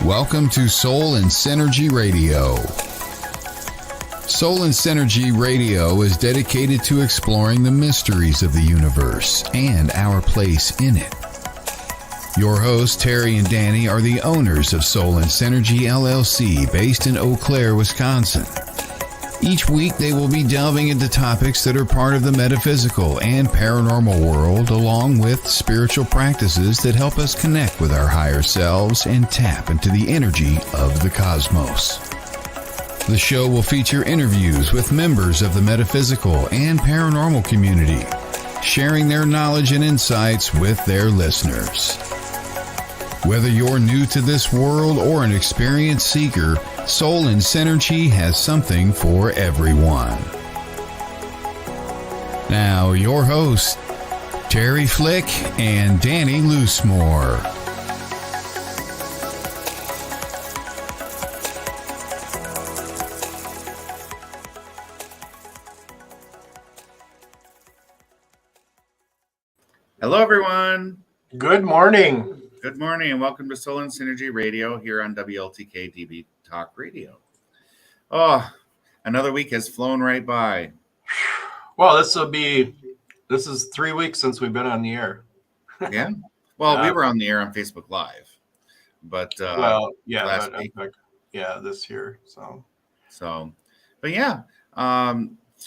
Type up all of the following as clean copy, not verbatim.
Welcome to Soul and Synergy Radio. Soul and Synergy Radio is dedicated to exploring the mysteries of the universe and our place in it. Your hosts, Terry and Danny, are the owners of Soul and Synergy LLC, based in Eau Claire, Wisconsin. Each week, they will be delving into topics that are part of the metaphysical and paranormal world, along with spiritual practices that help us connect with our higher selves and tap into the energy of the cosmos. The show will feature interviews with members of the metaphysical and paranormal community, sharing their knowledge and insights with their listeners. Whether you're new to this world or an experienced seeker, Soul and Synergy has something for everyone. Now, your hosts, Terry Flick and Danny Loosemore. Hello, everyone. Good morning. Good morning, and welcome to Soul and Synergy Radio here on WLTK-DB Talk Radio. Oh, another week has flown right by. Well, this is 3 weeks since we've been on the air. Yeah. Well, we were on the air on Facebook Live, but last week. This year. But yeah.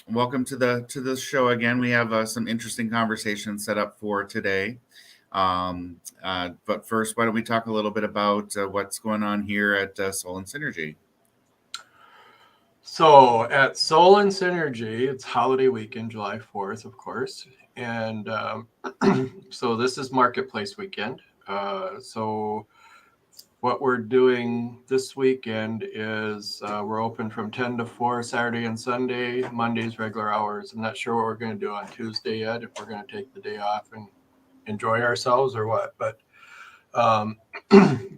Welcome to the show again. We have some interesting conversations set up for today. But first, why don't we talk a little bit about what's going on here at Soul and Synergy? So at Soul and Synergy, it's holiday weekend, July 4th, of course. And so this is Marketplace weekend. So what we're doing this weekend is we're open from 10 to 4 Saturday and Sunday, Mondays regular hours. I'm not sure what we're going to do on Tuesday yet, if we're going to take the day off and enjoy ourselves or what. But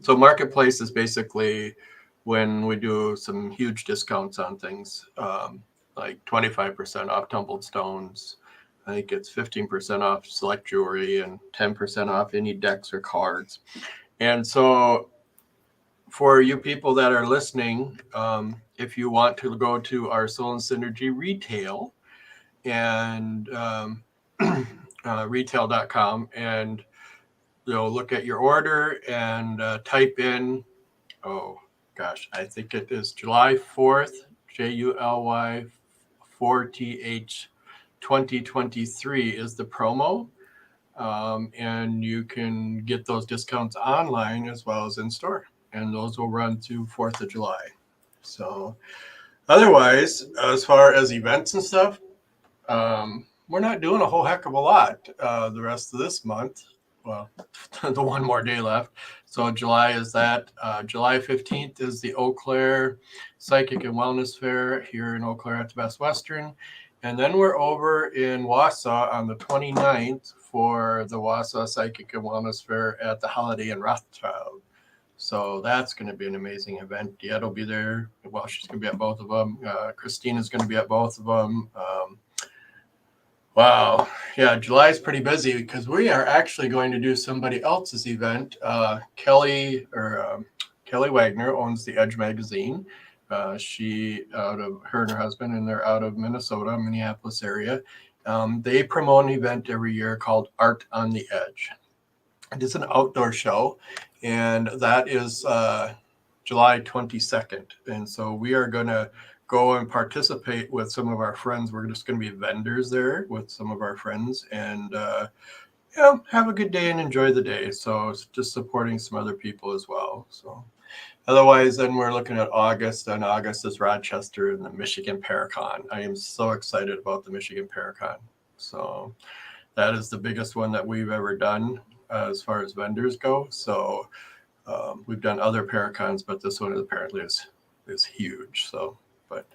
so Marketplace is basically when we do some huge discounts on things, like 25% off tumbled stones. I think it's 15% off select jewelry and 10% off any decks or cards. And so for you people that are listening, if you want to go to our Soul and Synergy retail and retail.com and look at your order and type in, I think it is July 4th, JULY 4TH 2023 is the promo. And you can get those discounts online as well as in store. And those will run through 4th of July. So otherwise, as far as events and stuff, we're not doing a whole heck of a lot the rest of this month. Well, the one more day left. So July is that. July 15th is the Eau Claire Psychic and Wellness Fair here in Eau Claire at the Best Western. And then we're over in Wausau on the 29th for the Wausau Psychic and Wellness Fair at the Holiday Inn Rothschild. So that's going to be an amazing event. Diet will be there. Well, she's going to be at both of them. Christina's going to be at both of them. Wow. Yeah, July is pretty busy because we are actually going to do somebody else's event. Kelly Wagner owns the Edge magazine. Her and her husband, and they're out of Minnesota, Minneapolis area. They promote an event every year called Art on the Edge. It is an outdoor show, and that is July 22nd. And so we are going to go and participate with some of our friends. We're just going to be vendors there with some of our friends and have a good day and enjoy the day. So it's just supporting some other people as well. So otherwise, then we're looking at August, and August is Rochester and the Michigan Paracon. I am so excited about the Michigan Paracon. So that is the biggest one that we've ever done as far as vendors go. So we've done other Paracons, but this one apparently is huge. So, but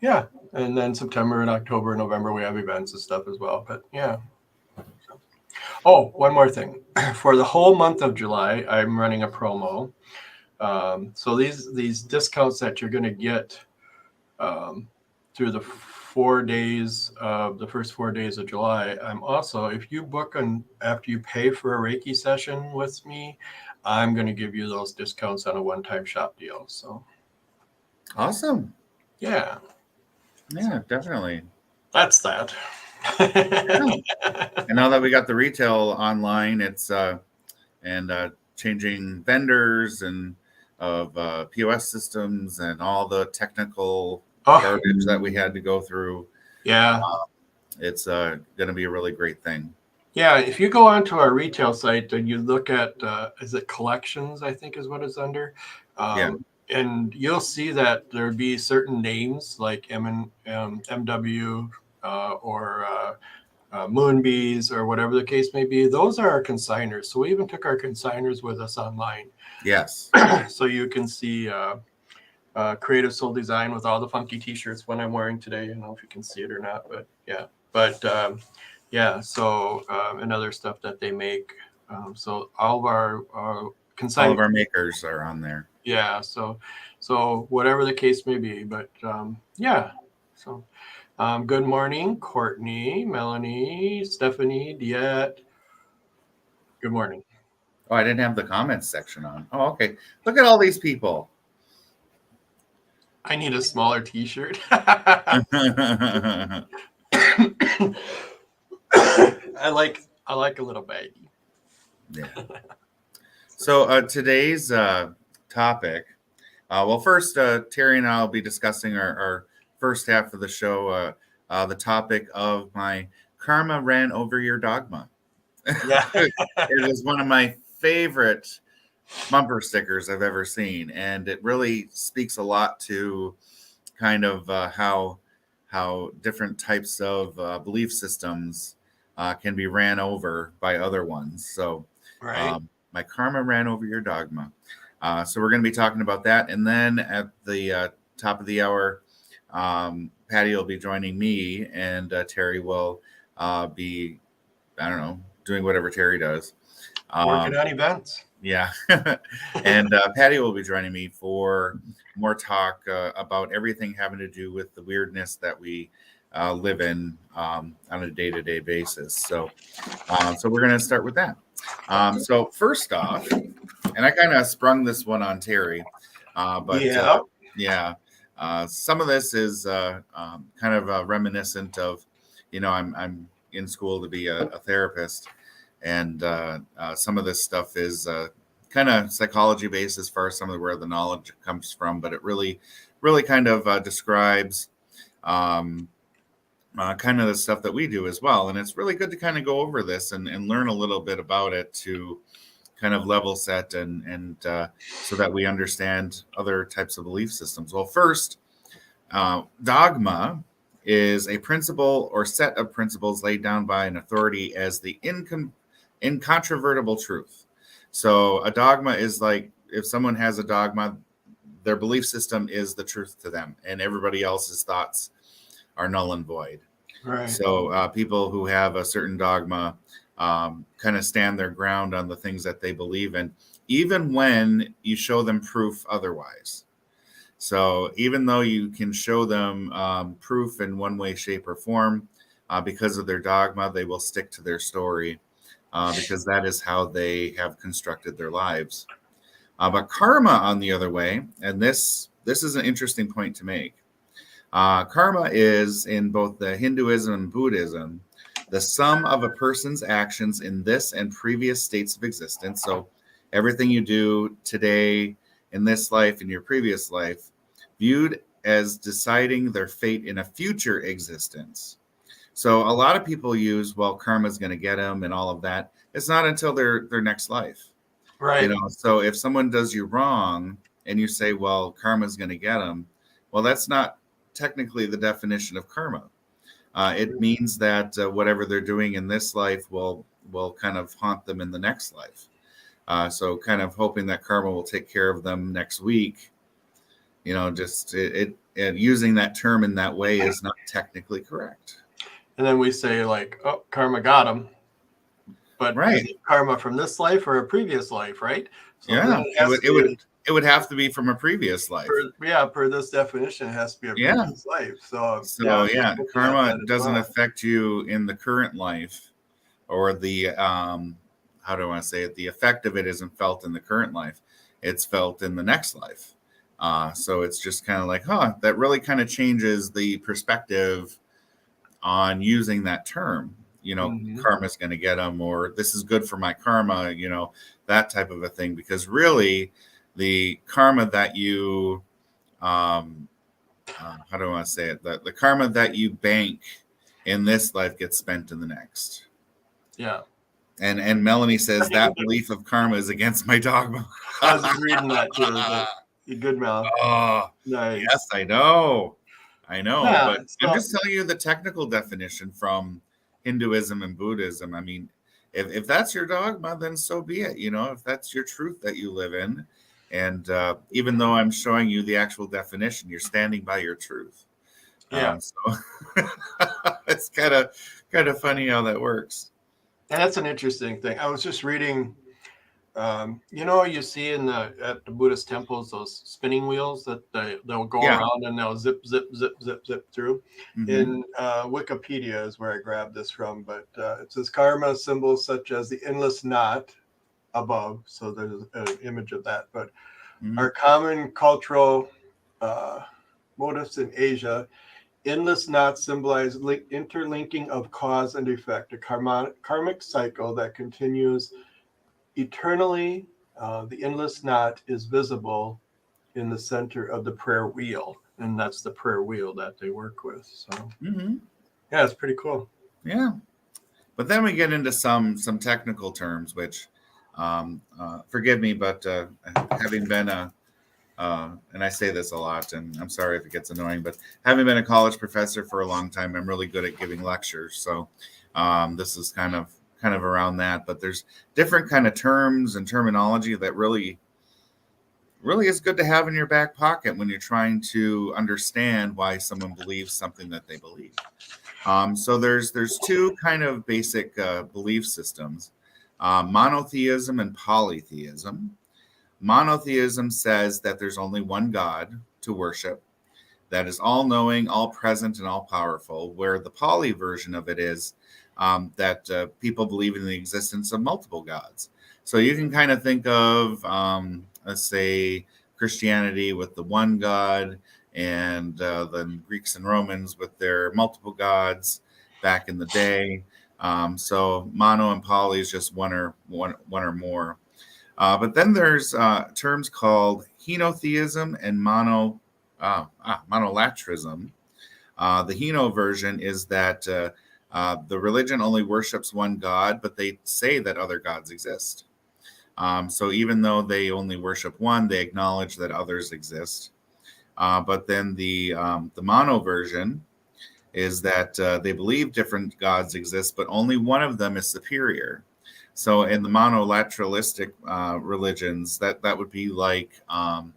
yeah, and then September and October and November we have events and stuff as well. But yeah. Oh, one more thing. For the whole month of July, I'm running a promo. So these discounts that you're going to get through the the first 4 days of July, I'm also, if you book after you pay for a Reiki session with me, I'm going to give you those discounts on a one-time shop deal. So Awesome. yeah, Definitely. that's that. And now that we got the retail online, it's changing vendors and of POS systems and all the technical garbage that we had to go through. Yeah. It's going to be a really great thing. Yeah, if you go onto our retail site and you look at, is it collections, I think is what it's under. And you'll see that there'd be certain names like MW or Moonbees or whatever the case may be. Those are our consigners. So we even took our consigners with us online. Yes. So you can see Creative Soul Design with all the funky t-shirts one I'm wearing today. I don't know if you can see it or not, but yeah. But so and other stuff that they make. So all of our consigners, all of our makers are on there. Yeah. So whatever the case may be, but yeah. So good morning, Courtney, Melanie, Stephanie, Diet. Good morning. Oh, I didn't have the comments section on. Oh, okay. Look at all these people. I need a smaller t-shirt. I like a little baggy. Yeah. So today's topic. Well, first, Terry and I will be discussing our first half of the show. The topic of my karma ran over your dogma. Yeah. It was one of my favorite bumper stickers I've ever seen, and it really speaks a lot to kind of how different types of belief systems can be ran over by other ones. So right. My karma ran over your dogma. So we're going to be talking about that. And then at the top of the hour, Patty will be joining me, and Terry will be, I don't know, doing whatever Terry does. Working on events. Yeah. And Patty will be joining me for more talk about everything having to do with the weirdness that we live in on a day-to-day basis. So we're going to start with that. So first off, and I kind of sprung this one on Terry, but some of this is kind of reminiscent of, I'm in school to be a therapist, and some of this stuff is kind of psychology based as far as some of where the knowledge comes from, but it really kind of describes kind of the stuff that we do as well. And it's really good to kind of go over this and learn a little bit about it to kind of level set and so that we understand other types of belief systems. Well, first, dogma is a principle or set of principles laid down by an authority as the incontrovertible truth. So a dogma is like, if someone has a dogma, their belief system is the truth to them, and everybody else's thoughts are null and void. Right. So people who have a certain dogma kind of stand their ground on the things that they believe in, even when you show them proof otherwise. So even though you can show them proof in one way, shape, or form, because of their dogma, they will stick to their story because that is how they have constructed their lives. But karma, on the other way, and this is an interesting point to make. Karma is, in both the Hinduism and Buddhism, the sum of a person's actions in this and previous states of existence. So everything you do today in this life, in your previous life, viewed as deciding their fate in a future existence. So a lot of people use, well, karma's going to get them and all of that. It's not until their next life. Right. So if someone does you wrong and you say, well, karma's going to get them, well, that's not technically the definition of karma. It means that whatever they're doing in this life will kind of haunt them in the next life. So kind of hoping that karma will take care of them next week. Just using that term in that way is not technically correct. And then we say like, oh, karma got him. But right. Is it karma from this life or a previous life, right? So yeah, it it would have to be from a previous life. Per this definition, it has to be a Yeah. previous life. So yeah, looking at karma that as doesn't well. affect you in the current life, or the how do I want to say it? The effect of it isn't felt in the current life; it's felt in the next life. So it's just kind of like, that really kind of changes the perspective on using that term. Karma's going to get them, or this is good for my karma. That type of a thing, because really, the karma that you how do I want to say it? The karma that you bank in this life gets spent in the next. Yeah. And Melanie says that belief of karma is against my dogma. I was just reading that too. Good, Mel. Oh, nice. Yes, I know. Yeah, but I'm just telling you the technical definition from Hinduism and Buddhism. I mean, if that's your dogma, then so be it. If that's your truth that you live in. And even though I'm showing you the actual definition, you're standing by your truth. Yeah. So it's kind of funny how that works. And that's an interesting thing. I was just reading, you see at the Buddhist temples, those spinning wheels that they'll go around and they'll zip, zip, zip, zip, zip through. Mm-hmm. In Wikipedia is where I grabbed this from, but it says karma symbols such as the endless knot above. So there's an image of that, but are common cultural motifs in Asia. Endless knots symbolize interlinking of cause and effect, a karmic cycle that continues eternally. The endless knot is visible in the center of the prayer wheel, and that's the prayer wheel that they work with. So, yeah, it's pretty cool. Yeah, but then we get into some technical terms, which, forgive me, but having been and I say this a lot, and I'm sorry if it gets annoying, but having been a college professor for a long time, I'm really good at giving lectures. So this is kind of around that. But there's different kind of terms and terminology that really is good to have in your back pocket when you're trying to understand why someone believes something that they believe. So there's two kind of basic belief systems, monotheism and polytheism. Monotheism says that there's only one God to worship, that is all-knowing, all-present, and all-powerful, where the poly version of it is that people believe in the existence of multiple gods. So you can kind of think of, let's say, Christianity with the one God, and the Greeks and Romans with their multiple gods back in the day. So mono and poly is just one or more. But then there's terms called henotheism and monolatrism. The heno version is that the religion only worships one God, but they say that other gods exist. So even though they only worship one, they acknowledge that others exist. But then the mono version is that they believe different gods exist, but only one of them is superior. So in the monolateralistic religions, that would be like,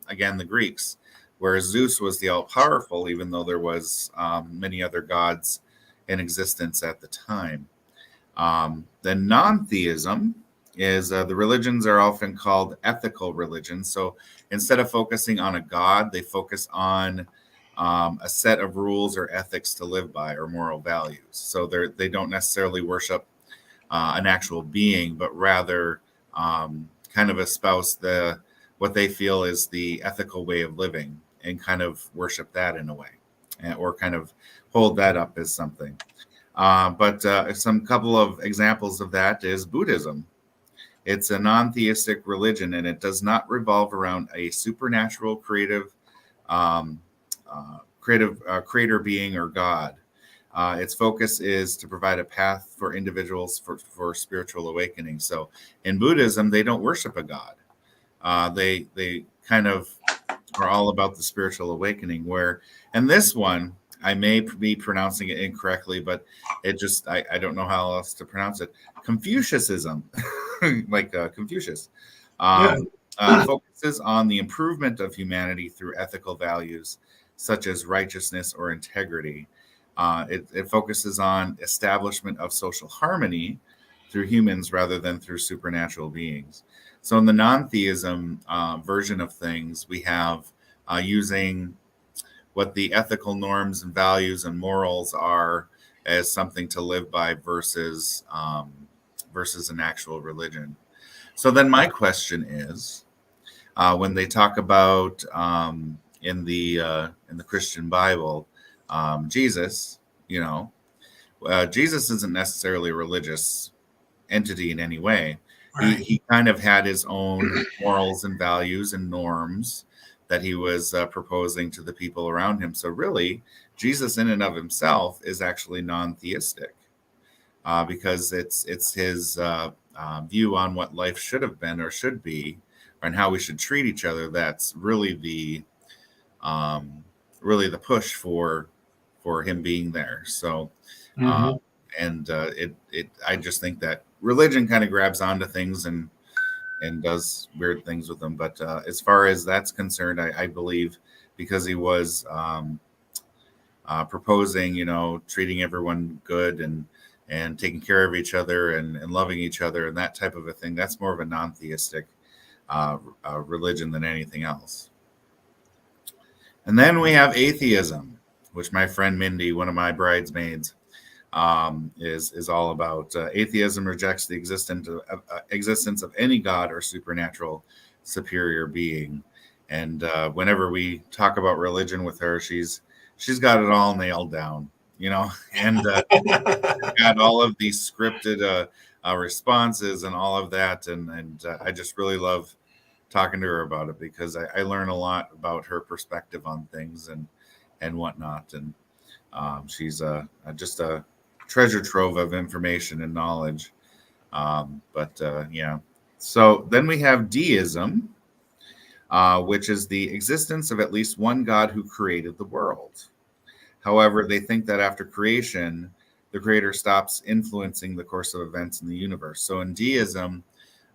again, the Greeks, where Zeus was the all-powerful, even though there was many other gods in existence at the time. Then non-theism is the religions are often called ethical religions. So instead of focusing on a god, they focus on a set of rules or ethics to live by, or moral values. So they don't necessarily worship an actual being, but rather kind of espouse what they feel is the ethical way of living, and kind of worship that in a way, or kind of hold that up as something. But some couple of examples of that is Buddhism. It's a non-theistic religion, and it does not revolve around a supernatural creator being or God. Its focus is to provide a path for individuals for spiritual awakening. So in Buddhism, they don't worship a god. They kind of are all about the spiritual awakening. And this one, I may be pronouncing it incorrectly, but it just, I don't know how else to pronounce it. Confucianism, like Confucius, focuses on the improvement of humanity through ethical values such as righteousness or integrity. It focuses on establishment of social harmony through humans rather than through supernatural beings. So in the non-theism version of things, we have using what the ethical norms and values and morals are as something to live by versus an actual religion. So then my question is, when they talk about in the Christian Bible, Jesus, Jesus isn't necessarily a religious entity in any way. Right. He kind of had his own morals and values and norms that he was proposing to the people around him. So really, Jesus in and of himself is actually non-theistic because it's his view on what life should have been or should be, and how we should treat each other. That's really the push for him being there. So. Mhm. I just think that religion kind of grabs onto things and does weird things with them. But as far as that's concerned, I believe because he was proposing, treating everyone good and taking care of each other and loving each other and that type of a thing, that's more of a non-theistic religion than anything else. And then we have atheism, which my friend Mindy, one of my bridesmaids, is all about. Atheism rejects the existence of any god or supernatural superior being. And whenever we talk about religion with her, she's got it all nailed down, and got all of these scripted responses and all of that. And I just really love talking to her about it because I learn a lot about her perspective on things and whatnot. And she's just a treasure trove of information and knowledge. Yeah. So then we have deism, which is the existence of at least one God who created the world. However, they think that after creation, the creator stops influencing the course of events in the universe. So in deism,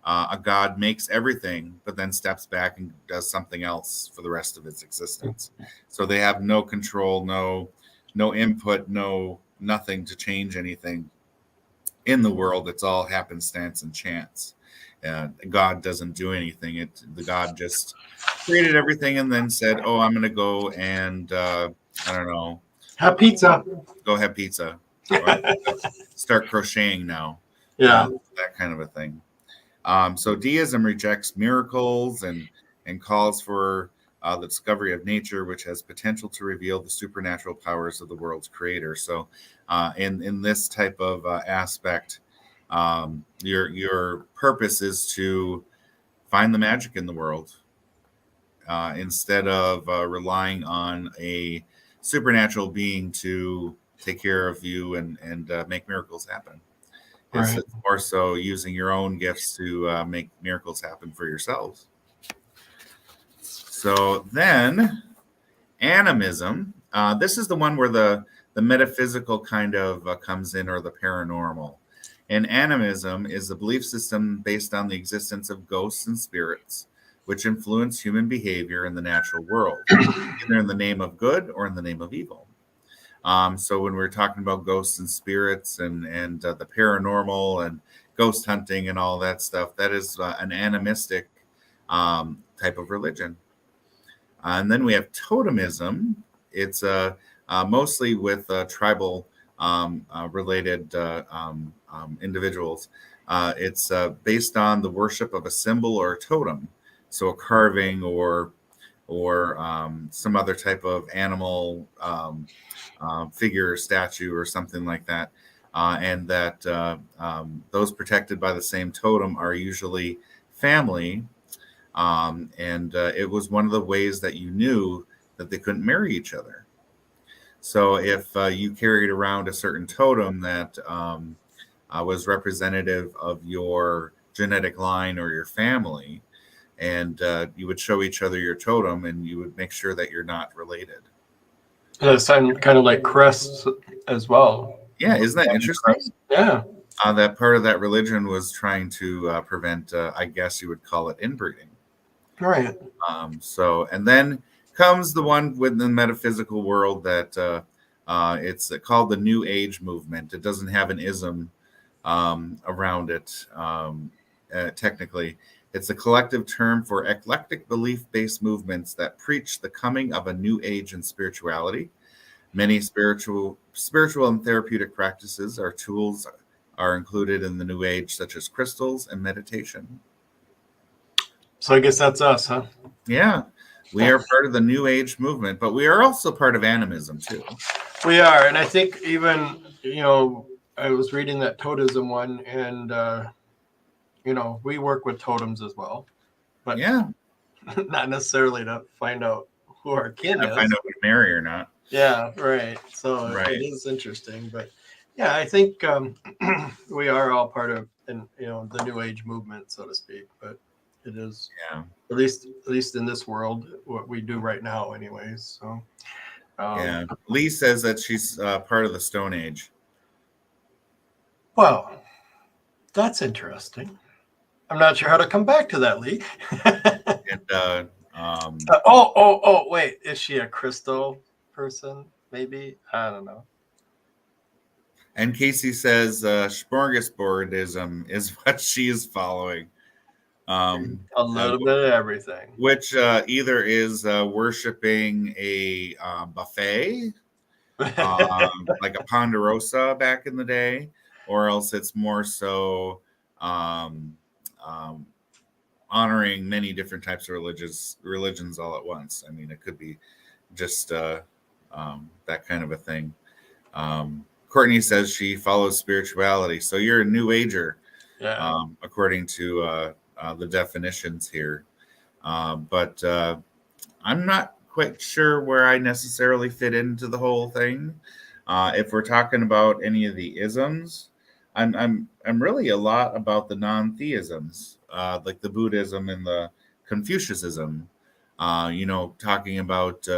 a God makes everything, but then steps back and does something else for the rest of its existence. So they have no control, no input, nothing to change anything in the world. It's all happenstance and chance. God doesn't do anything. The God just created everything and then said, "Oh, I'm going to go and I don't know, have pizza. Go have pizza, or start crocheting now." Yeah, that kind of a thing. So deism rejects miracles and calls for the discovery of nature, which has potential to reveal the supernatural powers of the world's creator. So, in this type of aspect, your purpose is to find the magic in the world instead of relying on a supernatural being to take care of you and make miracles happen. right. It's more so using your own gifts to make miracles happen for yourselves. So then animism, this is the one where the metaphysical kind of comes in, or the paranormal. And animism is a belief system based on the existence of ghosts and spirits, which influence human behavior in the natural world, either in the name of good or in the name of evil. So when we're talking about ghosts and spirits and the paranormal and ghost hunting and all that stuff, that is an animistic type of religion. And then we have totemism. It's mostly with tribal related individuals. It's based on the worship of a symbol or a totem, so a carving or some other type of animal figure, statue, or something like that. And that those protected by the same totem are usually family. And it was one of the ways that you knew that they couldn't marry each other. So if you carried around a certain totem that was representative of your genetic line or your family, and you would show each other your totem, and you would make sure that you're not related. That sounds kind of like crests as well. Yeah, isn't that interesting? Yeah. That part of that religion was trying to prevent, I guess you would call it, inbreeding. Right. So, and then comes the one within the metaphysical world that it's called the New Age movement. It doesn't have an ism around it technically, It's a collective term for eclectic belief-based movements that preach the coming of a new age in spirituality. Many spiritual and therapeutic practices or tools are included in the New Age, such as crystals and meditation. So I guess that's us, huh? Yeah, we are part of the New Age movement, but we are also part of animism too. We are, and I think even, I was reading that totemism one, and we work with totems as well, but Yeah, not necessarily to find out who our kin to is. find out who to marry or not. Yeah, right. So Right. it is interesting, but yeah, I think we are all part of, the New Age movement, so to speak. But it is, Yeah, at least in this world, what we do right now, anyways. So yeah. Lee says that she's part of the Stone Age. Well, that's interesting. I'm not sure how to come back to that, Lee. And Wait, is she a crystal person? Maybe, I don't know. And Casey says smorgasbordism is what she is following. A little bit of everything. Which either is worshiping a buffet, like a Ponderosa back in the day, or else it's more so honoring many different types of religions all at once. I mean, it could be just that kind of a thing. Courtney says she follows spirituality. So you're a New Ager, Yeah. according to the definitions here. But I'm not quite sure where I necessarily fit into the whole thing. If we're talking about any of the isms, I'm really a lot about the non-theisms, like the Buddhism and the Confucianism. Talking about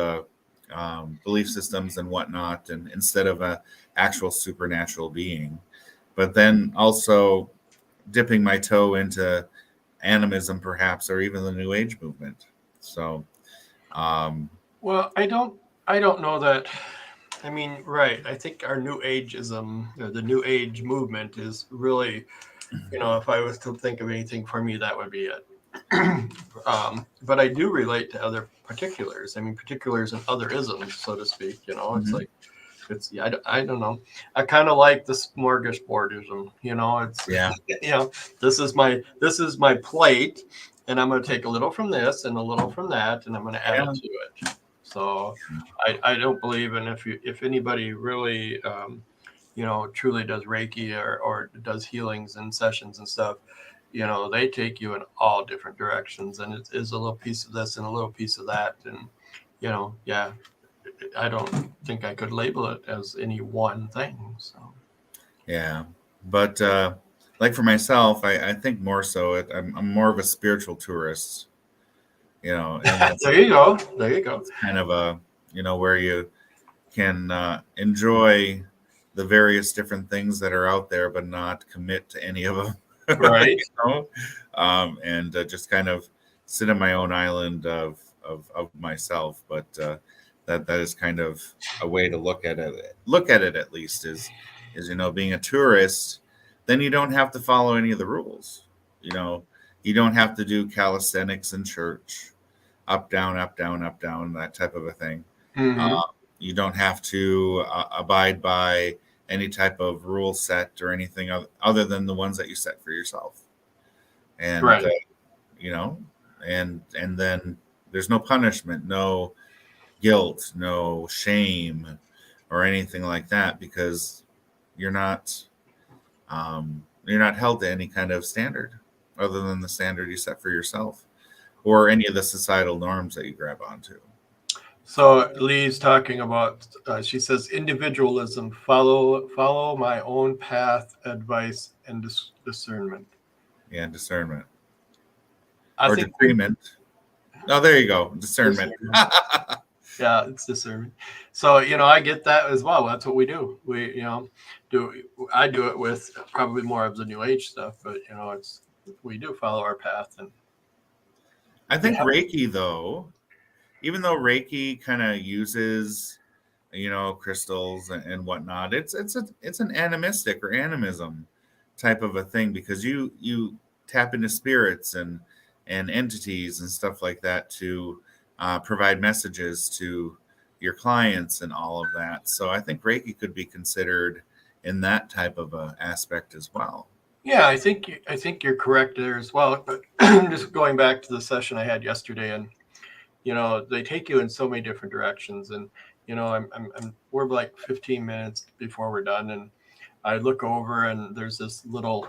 belief systems and whatnot, and instead of a actual supernatural being, but then also dipping my toe into animism, perhaps, or even the New Age movement. So, well, I don't know that. I mean, right. I think our New Ageism, the New Age movement, is really, if I was to think of anything for me, that would be it. But I do relate to other particulars. I mean, particulars and other isms, so to speak. It's like, I don't know. I kind of like the smorgasbordism. It's this is my plate, and I'm going to take a little from this and a little from that, and I'm going to add it to it. So I don't believe in if anybody really truly does Reiki or does healings and sessions and stuff. They take you in all different directions, and it is a little piece of this and a little piece of that. And, I don't think I could label it as any one thing. So, yeah. But like for myself, I think more so I'm more of a spiritual tourist, and there you go. It's kind of where you can enjoy the various different things that are out there, but not commit to any of them. Right. And just kind of sit on my own island of myself. But that is kind of a way to look at it. Look at it, at least, is being a tourist. Then you don't have to follow any of the rules. You don't have to do calisthenics in church, up down, that type of a thing. Mm-hmm. You don't have to abide by any type of rule set or anything other than the ones that you set for yourself. And, right. And then there's no punishment, no guilt, no shame or anything like that, because you're not held to any kind of standard other than the standard you set for yourself or any of the societal norms that you grab onto. So Lee's talking about, she says, individualism, follow my own path, advice, and discernment. Yeah, discernment. I or think discernment. Oh, there you go. Discernment. Yeah, it's discernment. So, I get that as well. That's what we do. I do it with probably more of the New Age stuff, but, we do follow our path. And I think Reiki, though, even though Reiki kind of uses, crystals and whatnot, it's an animistic or animism type of a thing, because you tap into spirits and and entities and stuff like that to provide messages to your clients and all of that. So I think Reiki could be considered in that type of a aspect as well. Yeah, I think you're correct there as well. But just going back to the session I had yesterday, and they take you in so many different directions, and we're like 15 minutes before we're done, and I look over and there's this little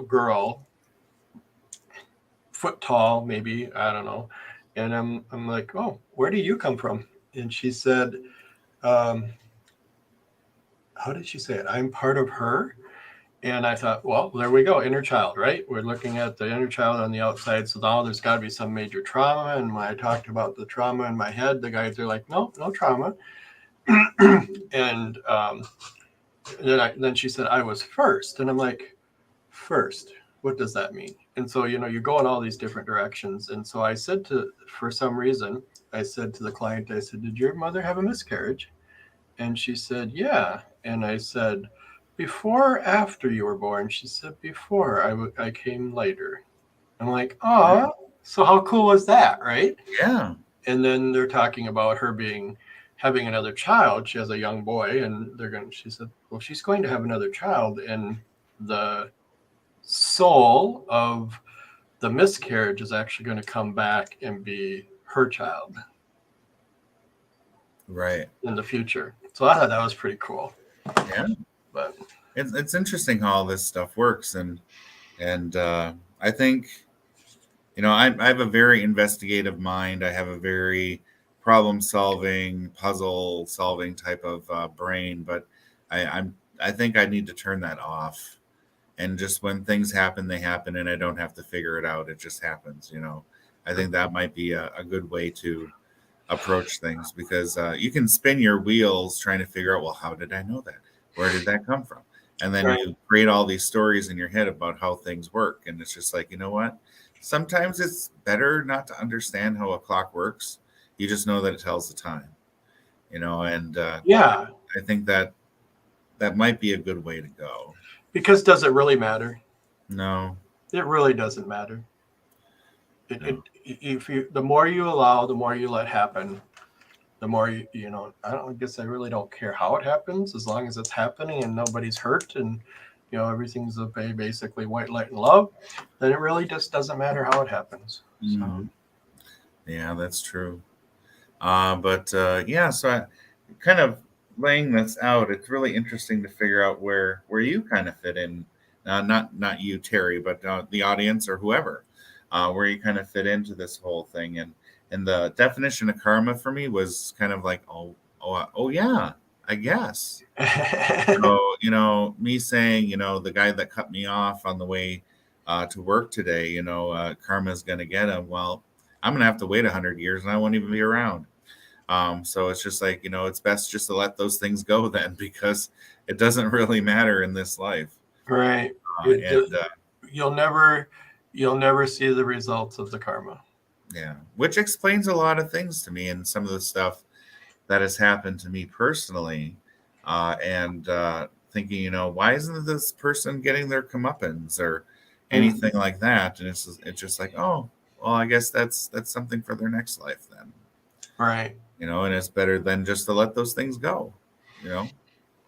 girl, foot tall, maybe, I don't know. And I'm like, oh, where do you come from? And she said, how did she say it? I'm part of her. And I thought, well, there we go, inner child, right? We're looking at the inner child on the outside. So now there's got to be some major trauma. And when I talked about the trauma in my head, the guys are like, no trauma. And then she said, I was first. And I'm like, first, what does that mean? And so, you go in all these different directions. And so I said for some reason, I said to the client, I said, did your mother have a miscarriage? And she said, yeah. And I said, before or after you were born? She said, before. I came later. I'm like, oh, so how cool was that, right? Yeah. And then they're talking about her having another child. She has a young boy, and she said, well, she's going to have another child, and the soul of the miscarriage is actually going to come back and be her child. Right. In the future. So I thought that was pretty cool. Yeah. But it's interesting how all this stuff works. And I think, I have a very investigative mind. I have a very problem-solving, puzzle-solving type of brain, but I think I need to turn that off. And just when things happen, they happen, and I don't have to figure it out. It just happens, I think that might be a good way to approach things, because you can spin your wheels trying to figure out, well, how did I know that? Where did that come from? And then you create all these stories in your head about how things work. And it's just like, you know what? Sometimes it's better not to understand how a clock works. You just know that it tells the time, and I think that might be a good way to go. Because does it really matter? No. It really doesn't matter. The more you allow, the more you let happen, the more I really don't care how it happens, as long as it's happening and nobody's hurt and everything's basically white light and love, then it really just doesn't matter how it happens. Mm-hmm. Yeah, that's true. So I kind of laying this out, it's really interesting to figure out where you kind of fit in, not you, Terry, but the audience or whoever, where you kind of fit into this whole thing. And the definition of karma for me was kind of like, oh yeah, I guess. So, me saying, the guy that cut me off on the way to work today, karma is going to get him. Well, I'm going to have to wait 100 years and I won't even be around. So it's just like, it's best just to let those things go then, because it doesn't really matter in this life. Right. You'll never see the results of the karma. Yeah. Which explains a lot of things to me, and some of the stuff that has happened to me personally, and thinking, why isn't this person getting their comeuppance or anything like that? And it's just like, oh, well, I guess that's something for their next life then. Right. And it's better than just to let those things go,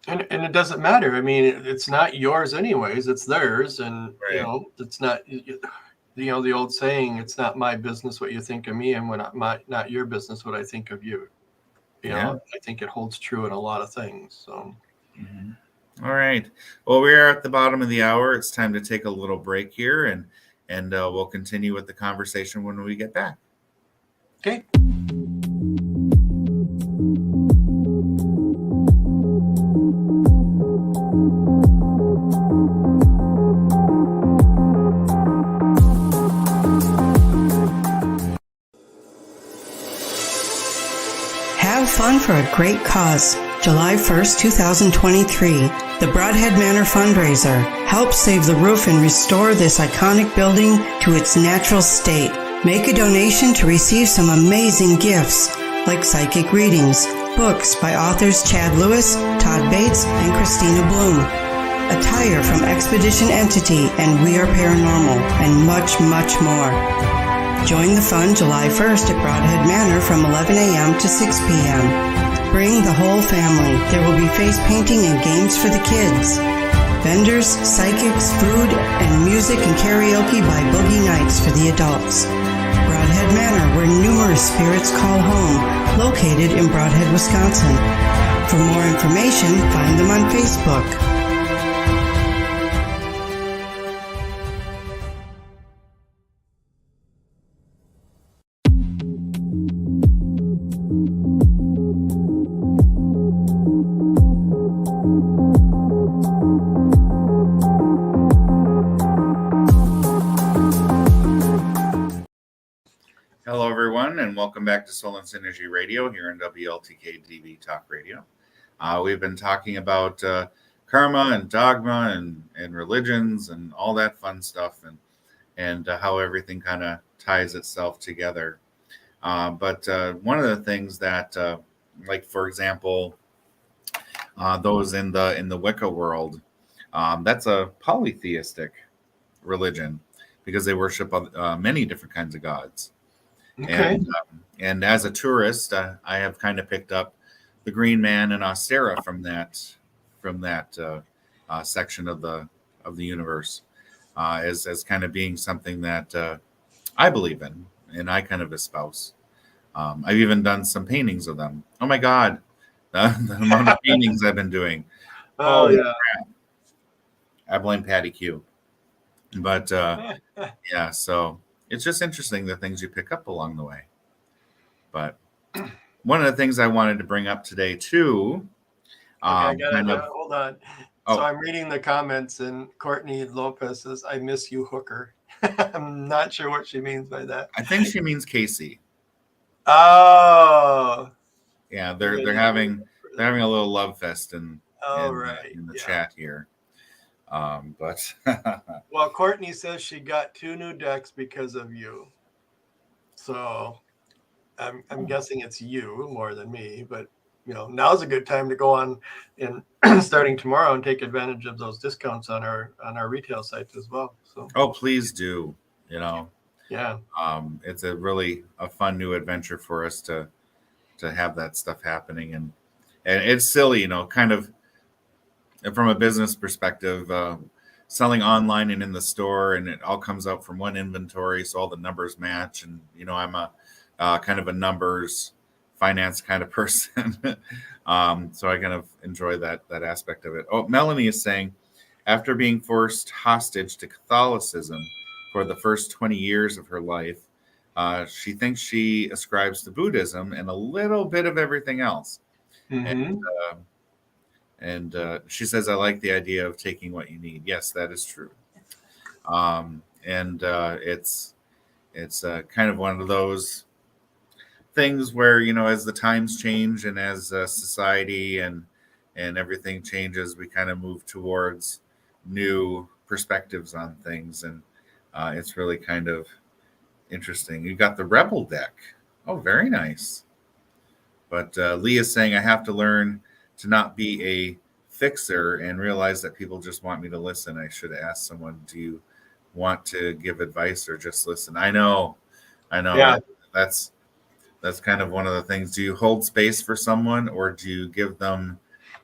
And it doesn't matter. I mean, it's not yours anyways, it's theirs. And, it's not, the old saying, it's not my business what you think of me, and not your business what I think of you. I think it holds true in a lot of things. So. Mm-hmm. All right. Well, we are at the bottom of the hour. It's time to take a little break here, and we'll continue with the conversation when we get back. Okay. Have fun for a great cause. July 1st, 2023, the Broadhead Manor fundraiser helps save the roof and restore this iconic building to its natural state. Make a donation to receive some amazing gifts like psychic readings, books by authors Chad Lewis, Todd Bates, and Christina Bloom. attire from Expedition Entity and We Are Paranormal, and much, much more. Join the fun July 1st at Broadhead Manor from 11 a.m. to 6 p.m. Bring the whole family. There will be face painting and games for the kids. Vendors, psychics, food, and music and karaoke by Boogie Nights for the adults. Broadhead Manor, where numerous spirits call home, located in Broadhead, Wisconsin. For more information, find them on Facebook. Hello, everyone, and welcome back to Soul and Synergy Radio here on WLTK-DB Talk Radio. We've been talking about karma and dogma and religions and all that fun stuff and how everything kind of ties itself together. But one of the things that, like for example, those in the Wicca world, that's a polytheistic religion because they worship many different kinds of gods. Okay. And as a tourist, I have kind of picked up the Green Man and Ostera from that section of the universe as kind of being something that I believe in and I kind of espouse. I've even done some paintings of them. Oh my God, the amount of paintings I've been doing. Oh yeah. Crap. I blame Patty Q. But yeah, so. It's just interesting the things you pick up along the way. But one of the things I wanted to bring up today too. Hold on. So I'm reading the comments, and Courtney Lopez says, "I miss you, hooker." I'm not sure what she means by that. I think she means Casey. Oh. Yeah, they're having a little love fest in the chat here. But well, Courtney says she got 2 new decks because of you. So I'm guessing it's you more than me, but now's a good time to go on and starting tomorrow and take advantage of those discounts on our retail sites as well. So please do. Yeah. It's a fun new adventure for us to have that stuff happening, and it's silly, kind of. From a business perspective, selling online and in the store, and it all comes out from one inventory, so all the numbers match. And I'm a kind of a numbers finance kind of person, so I kind of enjoy that aspect of it. Oh, Melanie is saying, after being forced hostage to Catholicism for the first 20 years of her life, she thinks she ascribes to Buddhism and a little bit of everything else. Mm-hmm. And she says, I like the idea of taking what you need. Yes, that is true. It's kind of one of those things where, as the times change and as society and everything changes, we kind of move towards new perspectives on things. And it's really kind of interesting. You got the Rebel deck. Oh, very nice. But Lee is saying, I have to learn to not be a fixer and realize that people just want me to listen. I should ask someone, do you want to give advice or just listen? I know. Yeah. That's kind of one of the things. Do you hold space for someone, or do you give them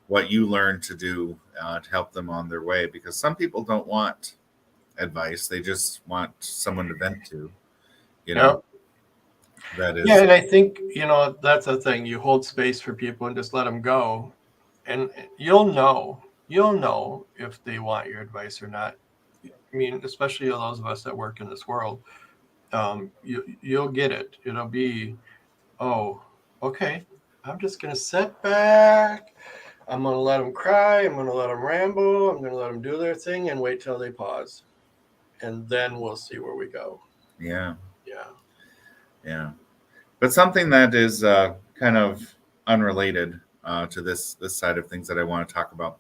what you learn to do to help them on their way? Because some people don't want advice. They just want someone to vent to, That is. Yeah, and I think, that's the thing. You hold space for people and just let them go. And you'll know if they want your advice or not. I mean, especially those of us that work in this world, you'll get it. It'll be, oh, okay, I'm just going to sit back. I'm going to let them cry. I'm going to let them ramble. I'm going to let them do their thing and wait till they pause. And then we'll see where we go. Yeah. Yeah. Yeah. But something that is kind of unrelated to this side of things that I want to talk about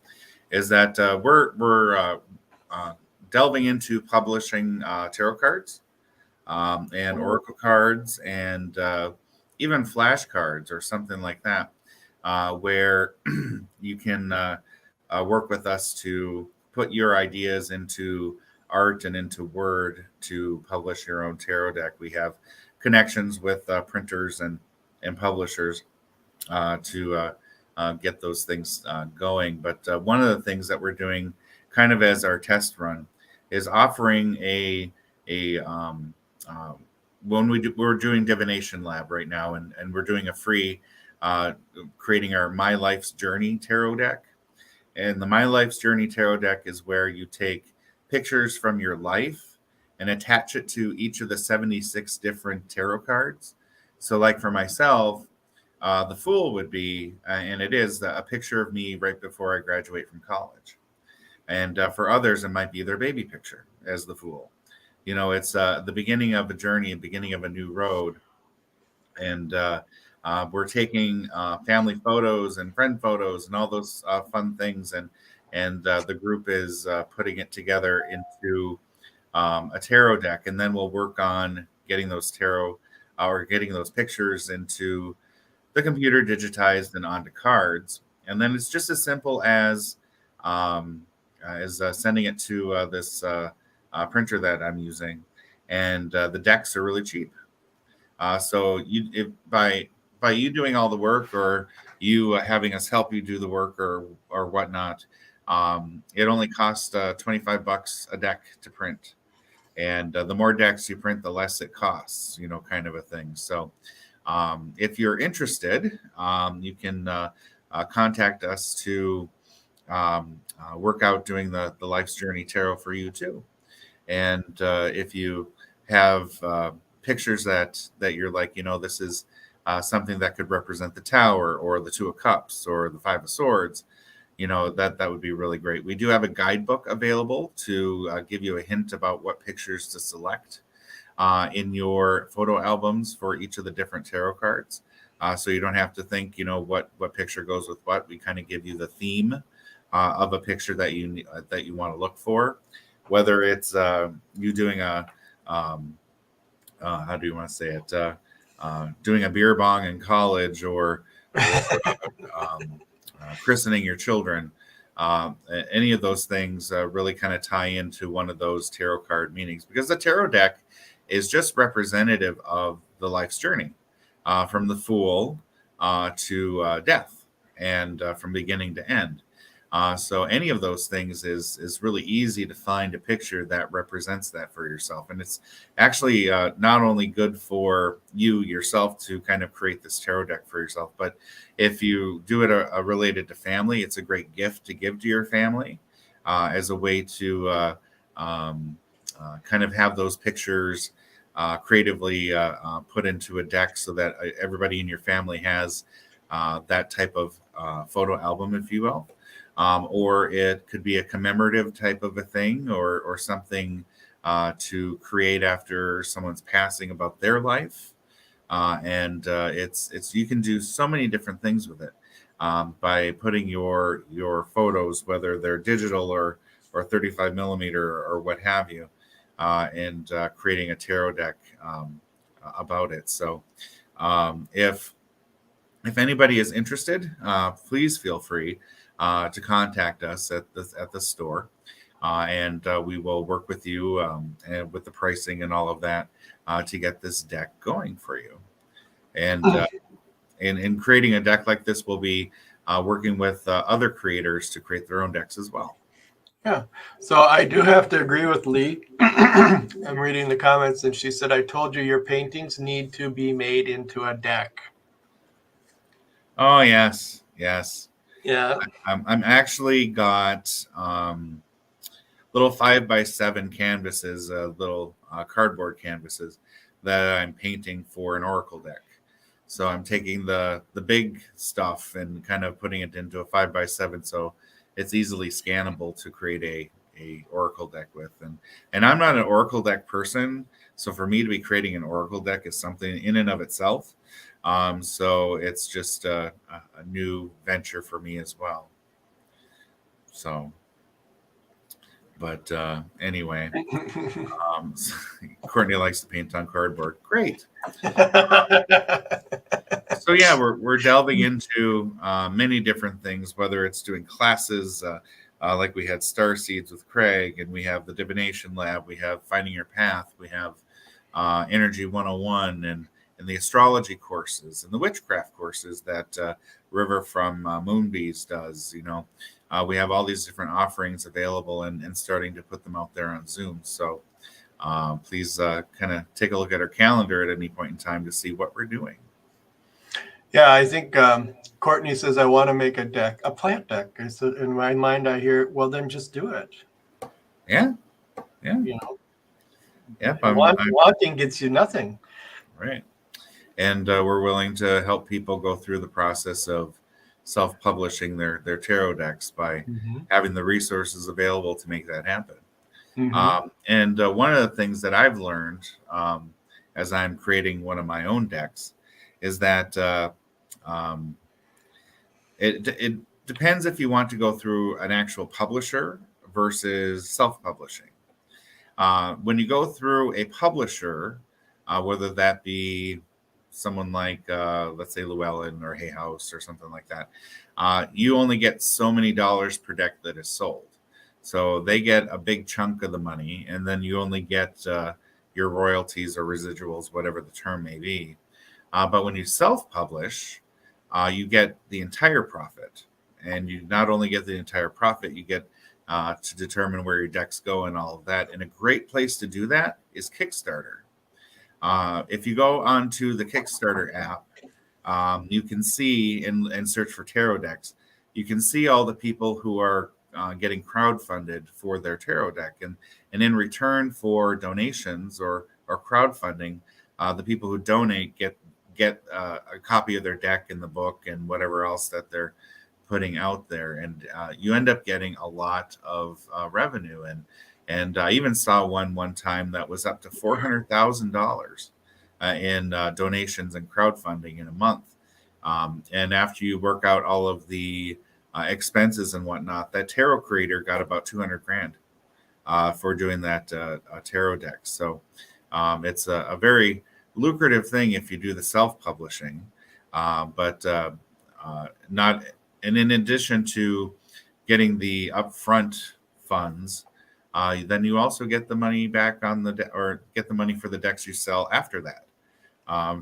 is that we're delving into publishing tarot cards and oracle cards and even flashcards or something like that, where you can work with us to put your ideas into art and into Word to publish your own tarot deck. We have connections with printers and publishers to get those things going. But one of the things that we're doing kind of as our test run is offering when we're doing Divination Lab right now, and we're doing a free creating our My Life's Journey tarot deck. And the My Life's Journey tarot deck is where you take pictures from your life and attach it to each of the 76 different tarot cards. So like for myself, the Fool would be, and it is, a picture of me right before I graduate from college. And for others, it might be their baby picture as the Fool. You know, it's the beginning of a journey, the beginning of a new road. And we're taking family photos and friend photos and all those fun things. And the group is putting it together into a tarot deck. And then we'll work on getting those tarot or getting those pictures into the computer, digitized and onto cards. And then it's just as simple as sending it to this printer that I'm using. And the decks are really cheap. So by you doing all the work, or you having us help you do the work, or whatnot, it only costs $25 a deck to print. And the more decks you print, the less it costs, you know, kind of a thing. So if you're interested, you can contact us to work out doing the Life's Journey Tarot for you too. And if you have pictures that you're like, you know, this is something that could represent the Tower or the Two of Cups or the Five of Swords, you know, that would be really great. We do have a guidebook available to give you a hint about what pictures to select in your photo albums for each of the different tarot cards. So you don't have to think, you know, what picture goes with what. We kind of give you the theme of a picture that you want to look for, whether it's you doing a how do you want to say it, doing a beer bong in college, or christening your children. Any of those things really kind of tie into one of those tarot card meanings, because the tarot deck is just representative of the life's journey, from the Fool to death, and from beginning to end. So any of those things is really easy to find a picture that represents that for yourself. And it's actually not only good for you yourself to kind of create this tarot deck for yourself, but if you do it related to family, it's a great gift to give to your family as a way to kind of have those pictures creatively put into a deck, so that everybody in your family has that type of photo album, if you will. Or it could be a commemorative type of a thing, or something to create after someone's passing about their life. And it's you can do so many different things with it by putting your photos, whether they're digital or 35 millimeter or what have you, and creating a tarot deck about it. So if anybody is interested, please feel free to contact us at the store, and we will work with you and with the pricing and all of that to get this deck going for you. And in creating a deck like this, we'll be working with other creators to create their own decks as well. Yeah, so I do have to agree with Lee. I'm reading the comments, and she said, "I told you your paintings need to be made into a deck." Oh yes. Yeah. I'm actually got little 5x7 canvases, little cardboard canvases that I'm painting for an oracle deck. So I'm taking the big stuff and kind of putting it into a 5x7, so it's easily scannable to create a oracle deck with. And I'm not an oracle deck person, so for me to be creating an oracle deck is something in and of itself. So it's just a new venture for me as well. So, but anyway, Courtney likes to paint on cardboard. Great. So yeah, we're delving into many different things, whether it's doing classes, like we had Star Seeds with Craig, and we have the Divination Lab, we have Finding Your Path, we have Energy 101, and the astrology courses and the witchcraft courses that River from Moonbees does. We have all these different offerings available and starting to put them out there on Zoom. So please kind of take a look at our calendar at any point in time to see what we're doing. Yeah, I think Courtney says, I want to make a plant deck. I said, in my mind, I hear, well, then just do it. Yeah. Yep. Wanting gets you nothing. Right. And we're willing to help people go through the process of self-publishing their tarot decks by having the resources available to make that happen. And one of the things that I've learned as I'm creating one of my own decks is that it depends if you want to go through an actual publisher versus self-publishing. When you go through a publisher, whether that be someone like, let's say, Llewellyn or Hay House or something like that, you only get so many dollars per deck that is sold. So they get a big chunk of the money, and then you only get your royalties or residuals, whatever the term may be. But when you self-publish, you get the entire profit. And you not only get the entire profit, you get to determine where your decks go and all of that. And a great place to do that is Kickstarter. If you go onto the Kickstarter app, you can see and search for tarot decks. You can see all the people who are getting crowdfunded for their tarot deck. And in return for donations or crowdfunding, the people who donate get a copy of their deck and the book and whatever else that they're putting out there. And you end up getting a lot of revenue. And I even saw one time that was up to $400,000 in donations and crowdfunding in a month. And after you work out all of the expenses and whatnot, that tarot creator got about $200,000 for doing that tarot deck. So it's a very lucrative thing if you do the self-publishing, but not. And in addition to getting the upfront funds, then you also get the money back on or get the money for the decks you sell after that.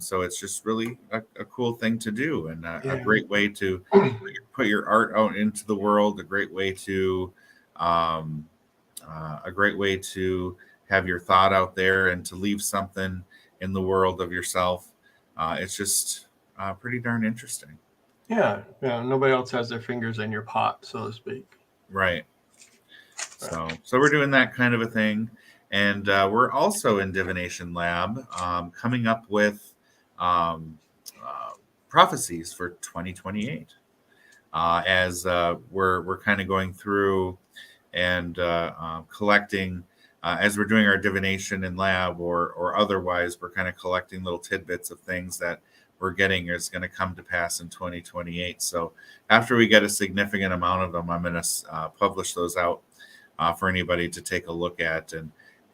So it's just really a cool thing to do, and a great way to put your art out into the world. A great way to have your thought out there and to leave something in the world of yourself. It's just pretty darn interesting. Yeah. Nobody else has their fingers in your pot, so to speak. Right. So we're doing that kind of a thing. And we're also in Divination Lab coming up with prophecies for 2028 as we're kind of going through and collecting as we're doing our divination in lab or otherwise, we're kind of collecting little tidbits of things that we're getting is going to come to pass in 2028. So after we get a significant amount of them, I'm going to publish those out for anybody to take a look at.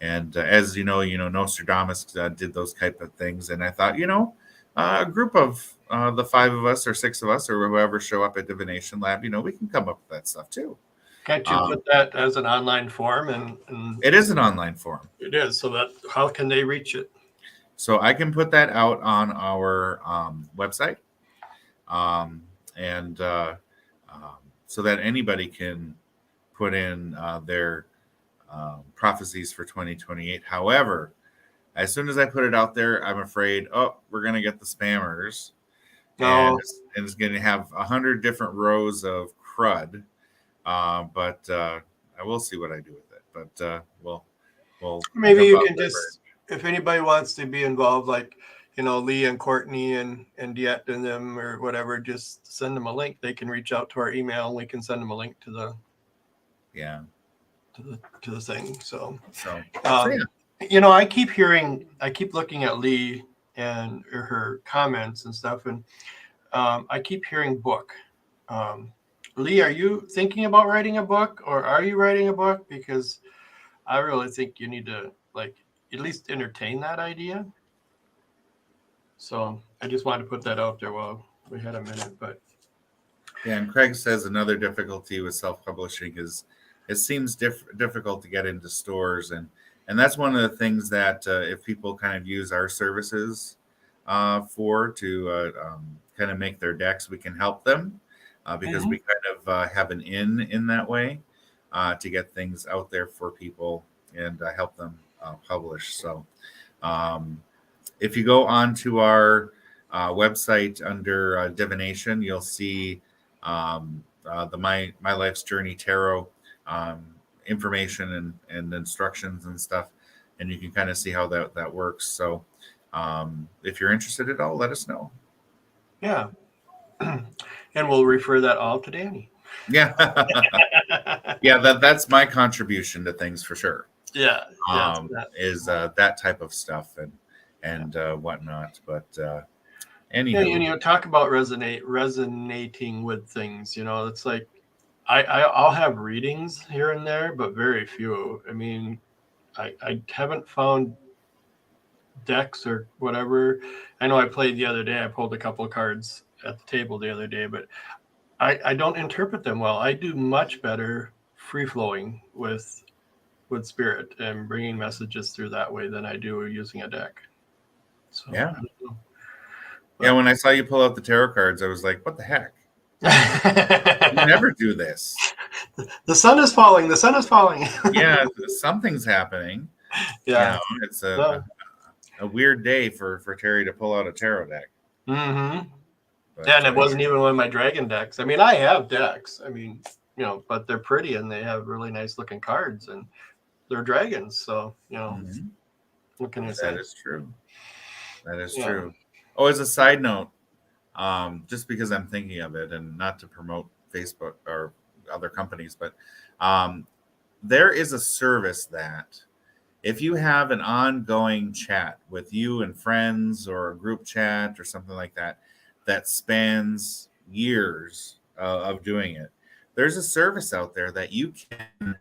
And as you know, Nostradamus did those type of things. And I thought, a group of the 5 of us or 6 of us or whoever show up at Divination Lab, we can come up with that stuff too. Can't you put that as an online form? And it is an online form. It is. So that how can they reach it? So I can put that out on our website, and so that anybody can put in their prophecies for 2028. However, as soon as I put it out there, I'm afraid, we're going to get the spammers, and it's going to have 100 different rows of crud. But I will see what I do with it. But we'll maybe you can just. If anybody wants to be involved, like, Lee and Courtney and Diet and them or whatever, just send them a link. They can reach out to our email and we can send them a link to the thing. So I keep looking at Lee and her comments and stuff, and I keep hearing book. Lee, are you thinking about writing a book, or are you writing a book? Because I really think you need to at least entertain that idea. So I just wanted to put that out there while we had a minute. But and Craig says another difficulty with self-publishing is it seems difficult to get into stores, and that's one of the things that if people kind of use our services for to kind of make their decks, we can help them because we kind of have an in that way to get things out there for people and help them publish. So if you go onto our website under divination, you'll see the My Life's Journey Tarot information and instructions and stuff, and you can kind of see how that works. So if you're interested at all, let us know. Yeah. And we'll refer that all to Danny. Yeah. Yeah, that's my contribution to things for sure. Yeah. Is that type of stuff and whatnot. But anywho, talk about resonating with things. It's like I'll have readings here and there, but very few. I mean, I haven't found decks or whatever. I know I played the other day. I pulled a couple of cards at the table the other day, but I don't interpret them well. I do much better free flowing with spirit and bringing messages through that way than I do using a deck. So, yeah. Yeah, when I saw you pull out the tarot cards, I was like, what the heck? You never do this. The sun is falling. The sun is falling. Yeah, something's happening. Yeah. It's a weird day for Terry to pull out a tarot deck. Mm-hmm. But, and it wasn't even one of my dragon decks. I mean, I have decks. I mean, but they're pretty and they have really nice looking cards and they're dragons. So, what can I say? That is true. That is true. Oh, as a side note, just because I'm thinking of it and not to promote Facebook or other companies, but there is a service that if you have an ongoing chat with you and friends or a group chat or something like that, that spans years of doing it, there's a service out there that you can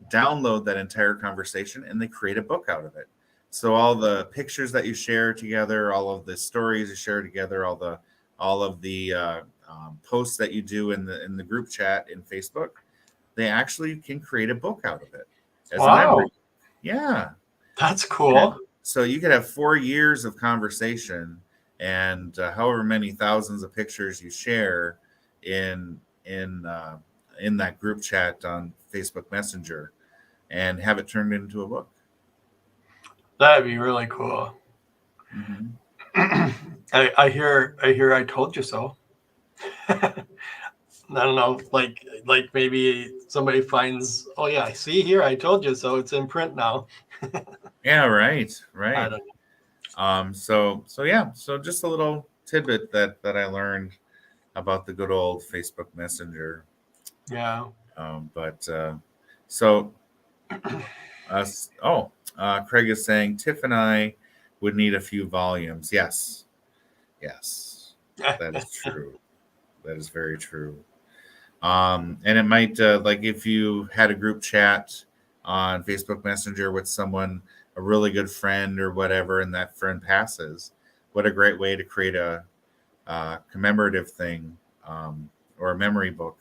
download that entire conversation and they create a book out of it. So all the pictures that you share together, all of the stories you share together, all of the posts that you do in the group chat in Facebook, they actually can create a book out of it. Wow. Yeah. That's cool. And so you could have 4 years of conversation and however many thousands of pictures you share in that group chat on Facebook Messenger and have it turned into a book. That'd be really cool. Mm-hmm. I hear I told you so. I don't know, like maybe somebody finds, oh yeah, I see here, I told you so, it's in print now. Yeah, right. I don't know. So just a little tidbit that I learned about the good old Facebook Messenger. Yeah. Craig is saying Tiff and I would need a few volumes. Yes, that is true. That is very true. And it might like if you had a group chat on Facebook Messenger with someone, a really good friend or whatever, and that friend passes, what a great way to create a commemorative thing or a memory book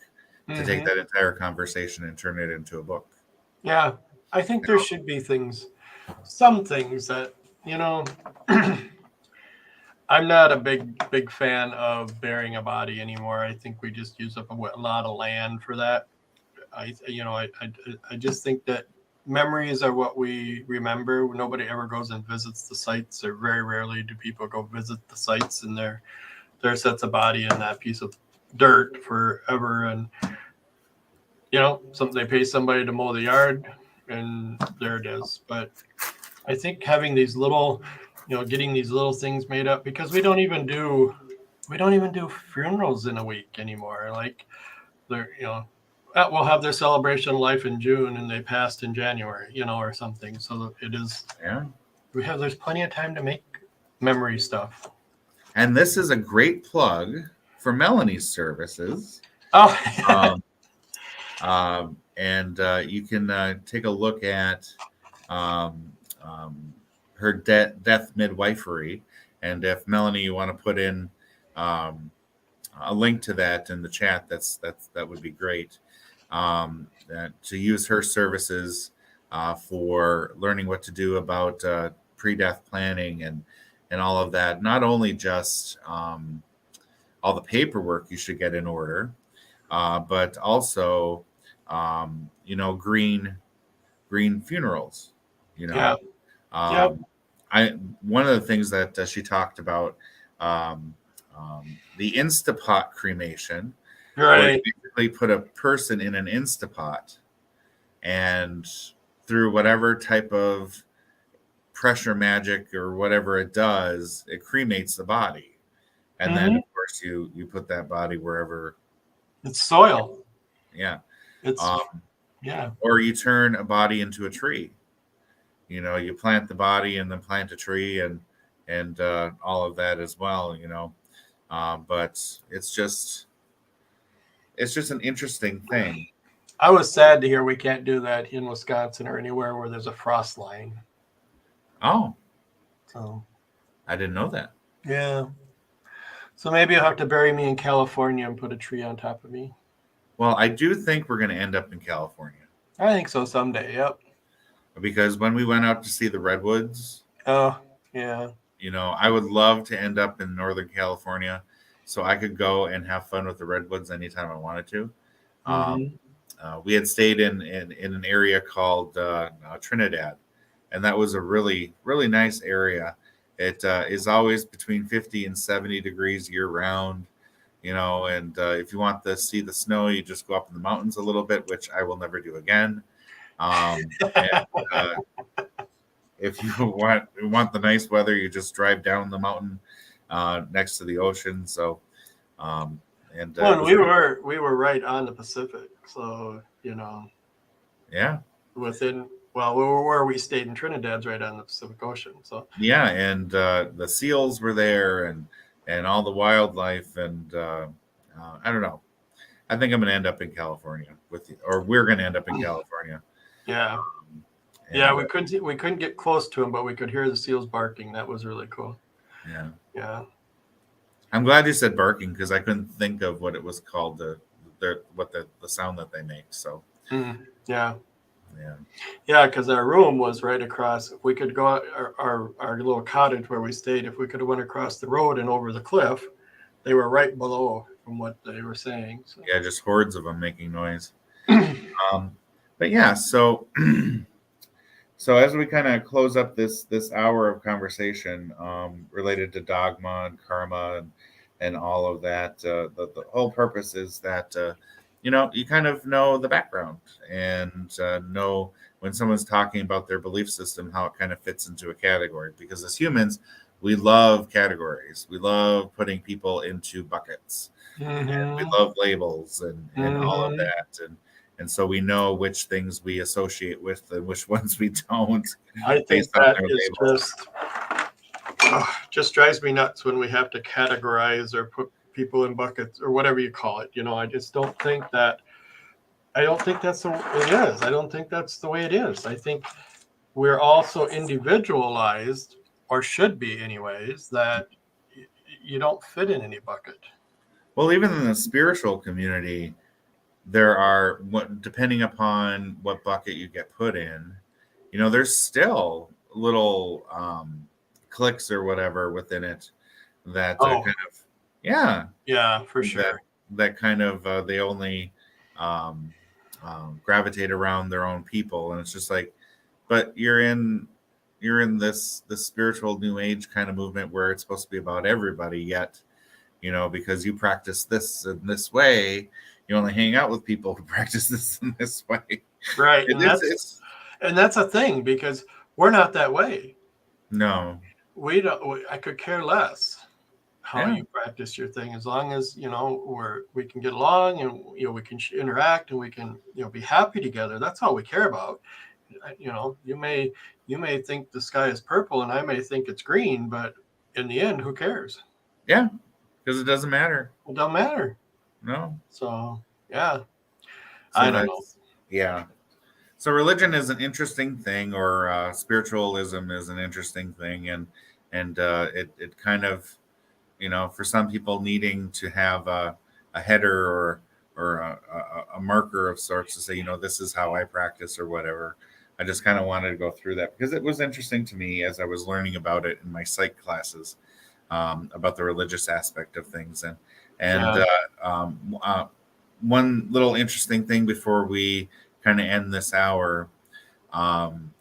to take that entire conversation and turn it into a book. Yeah, I think there should be some things that, I'm not a big fan of burying a body anymore. I think we just use up a lot of land for that. I just think that memories are what we remember. Nobody ever goes and visits the sites, or very rarely do people go visit the sites, and there sits a body in that piece of dirt forever. And they pay somebody to mow the yard, and there it is. But I think having these little, getting these little things made up, because we don't even do funerals in a week anymore. Like they're, we'll have their celebration of life in June and they passed in January, or something. So it is, there's plenty of time to make memory stuff. And this is a great plug for Melanie's services. Oh, and you can take a look at her death midwifery, and if Melanie, you want to put in a link to that in the chat, that would be great. to use her services for learning what to do about pre-death planning and all of that. Not only just all the paperwork you should get in order, but also green funerals. You Yeah. know, Yep. I one of the things that she talked about, the Instapot cremation, where you Right. basically put a person in an Instapot, and through whatever type of pressure magic or whatever it does, it cremates the body, and then Hmm. of course you put that body wherever. It's soil. Yeah. It's Um, yeah. or you turn a body into a tree. You plant the body and then plant a tree and all of that as well. But it's just an interesting thing. I was sad to hear we can't do that in Wisconsin or anywhere where there's a frost line. Oh, So I didn't know that. yeah. So maybe you'll have to bury me in California and put a tree on top of me. Well, I do think we're going to end up in California, I think so someday. Yep. because when we went out to see the redwoods, Oh yeah. I would love to end up in Northern California so I could go and have fun with the redwoods anytime I wanted to. Um, Hmm. we had stayed in an area called Trinidad, and that was a really, really nice area. It is always between 50 and 70 degrees year round, and if you want to see the snow, you just go up in the mountains a little bit, which I will never do again. And if you want the nice weather, you just drive down the mountain next to the ocean. So, and Well, it and was we were right on the Pacific, so yeah, within where we stayed in Trinidad's right on the Pacific Ocean. So yeah, and the seals were there, and all the wildlife, and I don't know. I think I'm going to end up in California with you, or we're going to end up in California. yeah, And, yeah, we couldn't get close to them, but we could hear the seals barking. That was really cool. yeah. Yeah. I'm glad you said barking because I couldn't think of what it was called, the sound that they make. So Yeah. yeah, Yeah, because our room was right across. If we could go our little cottage where we stayed, if we could have went across the road and over the cliff, they were right below from what they were saying. So. yeah, just hordes of them making noise. But yeah, so so as we kind of close up this hour of conversation related to dogma and karma and all of that, the whole purpose is that you kind of know the background and know when someone's talking about their belief system how it kind of fits into a category. Because as humans, we love categories. We love putting people into buckets, and we Mm-hmm. love labels and all of Mm-hmm. that. And so we know which things we associate with and which ones we don't I think based on that their is labels. just drives me nuts when we have to categorize or put people in buckets or whatever you call it. I just don't think that. I don't think that's the way it is. I don't think that's the way it is. I think we're also individualized, or should be anyways, that you don't fit in any bucket. Well, even in the spiritual community, there are, depending upon what bucket you get put in, there's still little cliques or whatever within it that Oh, kind of, yeah, yeah, for that sure. that kind of they only um, gravitate around their own people, and it's just like, but you're in this spiritual new age kind of movement where it's supposed to be about everybody, yet because you practice this in this way, you only hang out with people who practice this in this way. Right. It is, it's And that's a thing because we're not that way. no, We don't. I could care less how yeah, you practice your thing as long as we can get along and we can interact and we can be happy together. That's all we care about. You may think the sky is purple and I may think it's green, but in the end, who cares? yeah, because it doesn't matter. It don't matter. No, So yeah, so I don't know. yeah. So religion is an interesting thing, or spiritualism is an interesting thing, and it kind of, for some people needing to have a header or a marker of sorts to say, you know, this is how I practice or whatever. I just kind of wanted to go through that because it was interesting to me as I was learning about it in my psych classes, about the religious aspect of things. One little interesting thing before we kind of end this hour,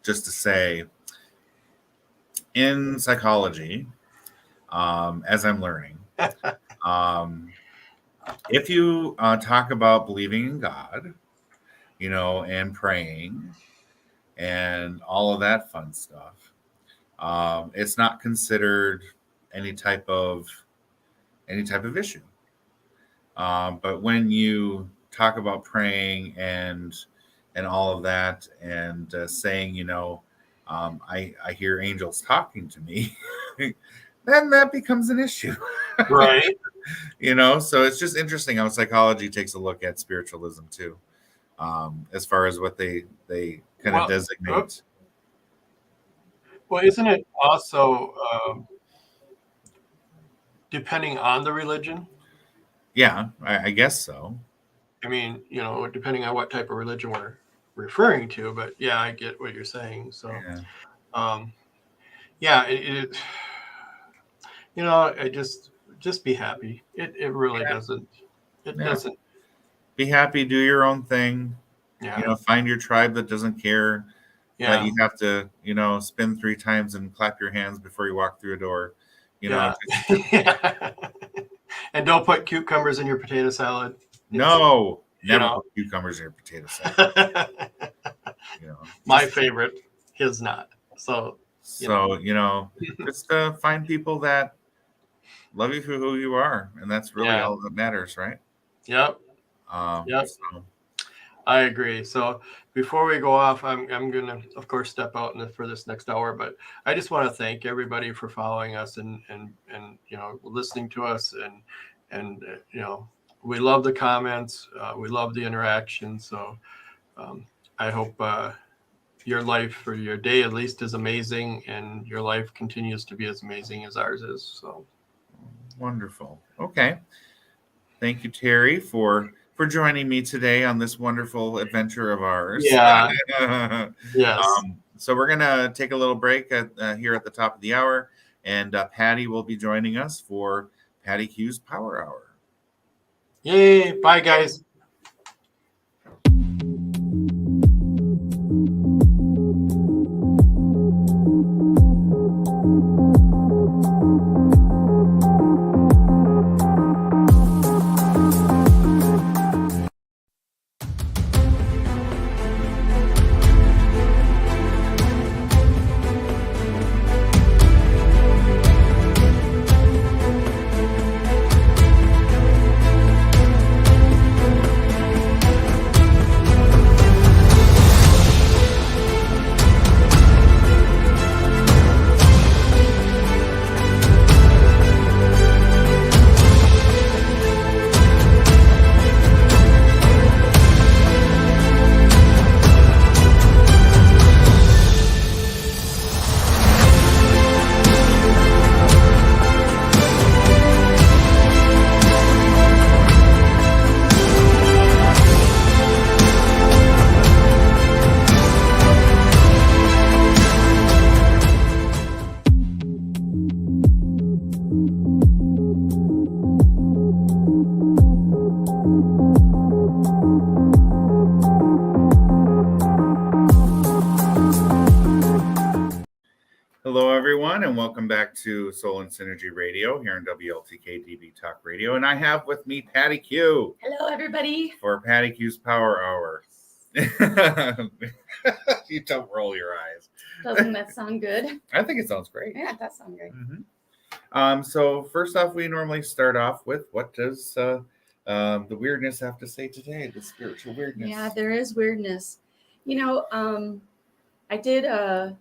just to say, in psychology, as I'm learning, if you talk about believing in God, you know, and praying and all of that fun stuff, it's not considered any type of issue. But when you talk about praying and all of that, and saying, you know, I hear angels talking to me, then that becomes an issue. Right. You know, so it's just interesting how psychology takes a look at spiritualism too, as far as what they kind of designate. Well, isn't it also depending on the religion? Yeah, I guess so. I mean, you know, depending on what type of religion we're referring to, but yeah, I get what you're saying. So, it you know, I just be happy. It really doesn't. It doesn't. Be happy, do your own thing. Yeah. You know, find your tribe that doesn't care that you have to, you know, spin 3 times and clap your hands before you walk through a door. You know, and don't put cucumbers in your potato salad. No, never put cucumbers in your potato salad. You know, my favorite, his not. So you know, just find people that love you for who you are, and that's really all that matters, right? Yep. So. I agree. So before we go off, I'm going to, of course, step out for this next hour, but I just want to thank everybody for following us and you know, listening to us, and you know, we love the comments, we love the interaction. So I hope your life, or your day at least, is amazing, and your life continues to be as amazing as ours is. So wonderful. Okay, thank you, Terry, for joining me today on this wonderful adventure of ours. Yeah. Yes. So we're gonna take a little break here at the top of the hour, and Patty will be joining us for Patty Q's Power Hour. Yay! Bye, guys. Hello, everyone, and welcome back to Soul and Synergy Radio here on WLTK-DB Talk Radio. And I have with me Patty Q. Hello, everybody. For Patty Q's Power Hour. You don't roll your eyes. Doesn't that sound good? I think it sounds great. Yeah, it does sound great. Mm-hmm. So first off, we normally start off with, what does the weirdness have to say today? The spiritual weirdness. Yeah, there is weirdness. You know, I did a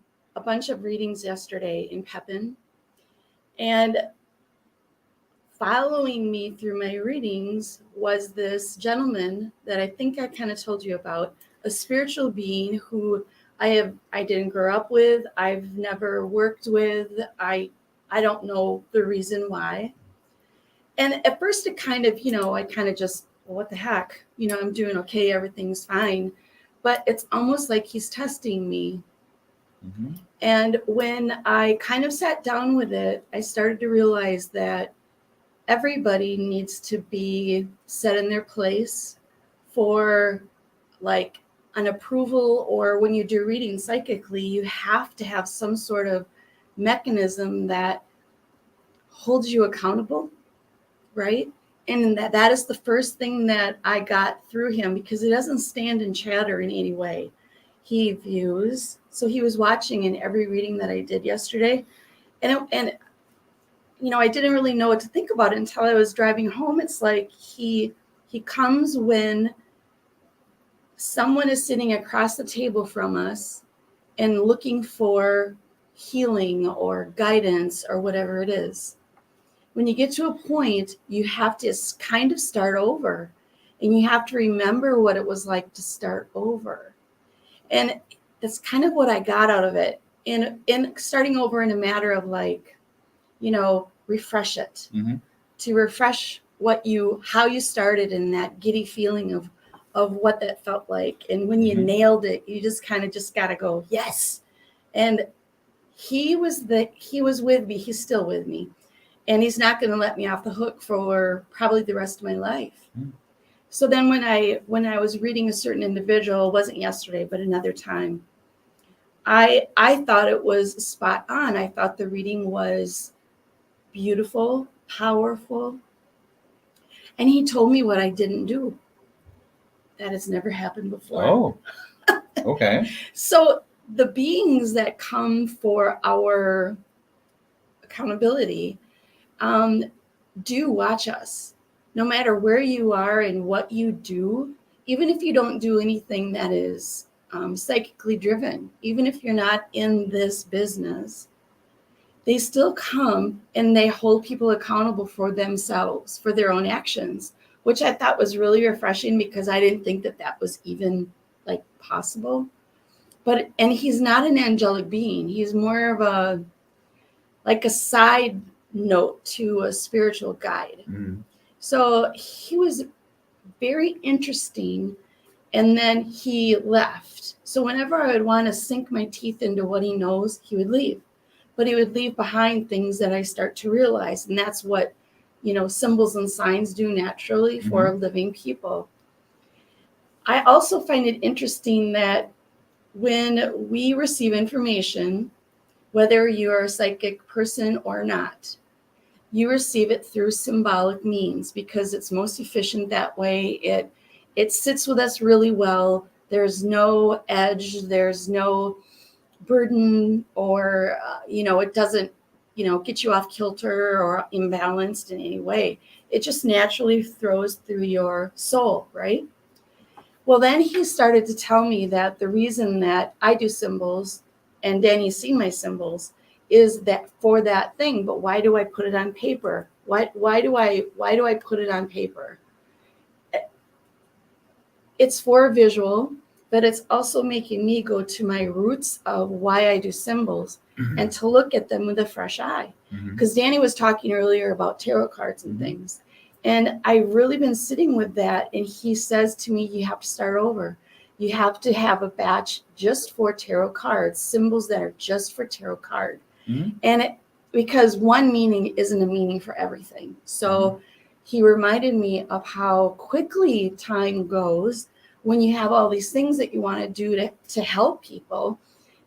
bunch of readings yesterday in Pepin, and following me through my readings was this gentleman that I think I kind of told you about, a spiritual being who I didn't grow up with, I've never worked with, I don't know the reason why. And at first it kind of, you know, I kind of just well, what the heck? I'm doing okay. Everything's fine. But it's almost like he's testing me. Mm-hmm. And when I kind of sat down with it, I started to realize that everybody needs to be set in their place for like an approval, or when you do reading psychically, you have to have some sort of mechanism that holds you accountable, right? And that is the first thing that I got through him, because he doesn't stand and chatter in any way. He views. So he was watching in every reading that I did yesterday. And I didn't really know what to think about it until I was driving home. It's like he comes when someone is sitting across the table from us and looking for healing or guidance or whatever it is. When you get to a point, you have to kind of start over, and you have to remember what it was like to start over. And that's kind of what I got out of it. In starting over in a matter of like, refresh it, Mm-hmm. to refresh how you started, in that giddy feeling of what that felt like. And when you Mm-hmm. nailed it, you just got to go, yes. And he was with me. He's still with me. And he's not going to let me off the hook for probably the rest of my life. Mm. So then when I was reading a certain individual, it wasn't yesterday, but another time, I thought it was spot on. I thought the reading was beautiful, powerful. And he told me what I didn't do. That has never happened before. Oh, okay. So the beings that come for our accountability do watch us. No matter where you are and what you do, even if you don't do anything that is psychically driven, even if you're not in this business, they still come and they hold people accountable for themselves, for their own actions, which I thought was really refreshing, because I didn't think that was even like possible. And he's not an angelic being. He's more of a side note to a spiritual guide. Mm-hmm. So he was very interesting. And then he left. So whenever I would want to sink my teeth into what he knows, he would leave. But he would leave behind things that I start to realize. And that's what, symbols and signs do naturally for living people. I also find it interesting that when we receive information, whether you're a psychic person or not, you receive it through symbolic means, because it's most efficient that way. It sits with us really well. There's no edge. There's no burden, or, it doesn't, get you off kilter or imbalanced in any way. It just naturally throws through your soul, right? Well, then he started to tell me that the reason that I do symbols, and Danny's seen my symbols, is that for that thing. But why do I put it on paper? Why do I put it on paper? It's for a visual, but it's also making me go to my roots of why I do symbols, and to look at them with a fresh eye. Because Danny was talking earlier about tarot cards and things. And I've really been sitting with that. And he says to me, you have to start over. You have to have a batch just for tarot cards, symbols that are just for tarot card. And because one meaning isn't a meaning for everything. So he reminded me of how quickly time goes when you have all these things that you want to do to help people.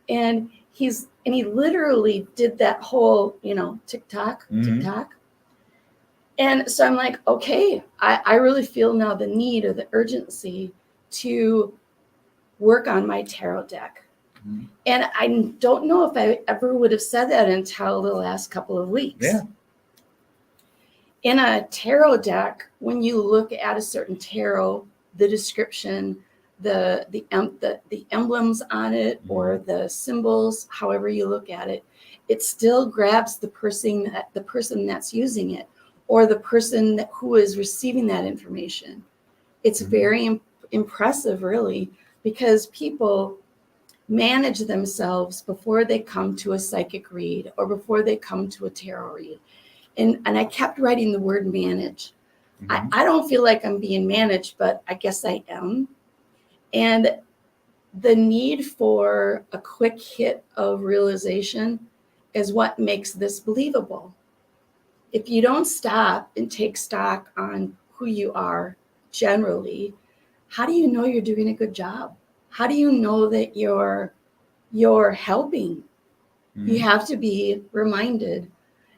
And he literally did that whole, tick-tock, tick-tock. And so I'm like, okay, I really feel now the need or the urgency to work on my tarot deck. And I don't know if I ever would have said that until the last couple of weeks. Yeah. In a tarot deck, when you look at a certain tarot, the description, the emblems on it, or the symbols, however you look at it, it still grabs the person that's using it, or the person who is receiving that information. It's very impressive, really, because people manage themselves before they come to a psychic read or before they come to a tarot read. And I kept writing the word manage. I don't feel like I'm being managed, but I guess I am. And the need for a quick hit of realization is what makes this believable. If you don't stop and take stock on who you are generally, how do you know you're doing a good job? How do you know that you're helping? You have to be reminded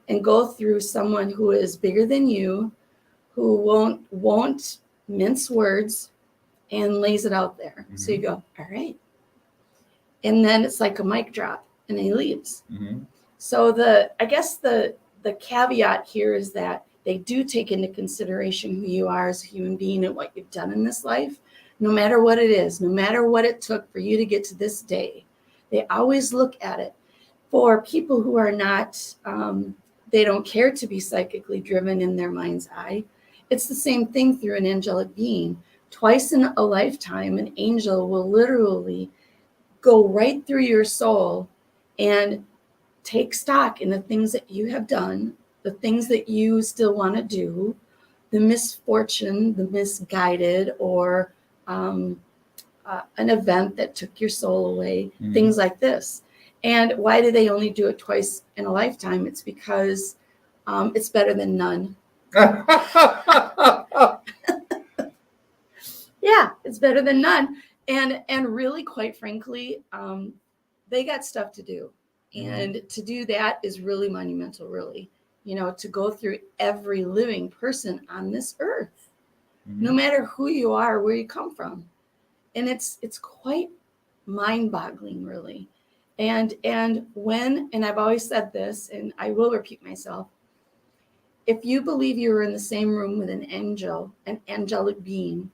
and go through someone who is bigger than you, who won't mince words and lays it out there. So you go, all right. And then it's like a mic drop and he leaves. So I guess the caveat here is that they do take into consideration who you are as a human being and what you've done in this life, no matter what it is, no matter what it took for you to get to this day. They always look at it. For people who are not, they don't care to be psychically driven in their mind's eye, it's the same thing through an angelic being. Twice in a lifetime, an angel will literally go right through your soul and take stock in the things that you have done, the things that you still want to do, the misfortune, the misguided, or an event that took your soul away, things like this. And why do they only do it twice in a lifetime? It's because it's better than none. Yeah, it's better than none. And really, quite frankly, they got stuff to do. And to do that is really monumental, really, to go through every living person on this earth, no matter who you are, where you come from. And it's quite mind-boggling, really. And I've always said this, and I will repeat myself, if you believe you were in the same room with an angel, an angelic being,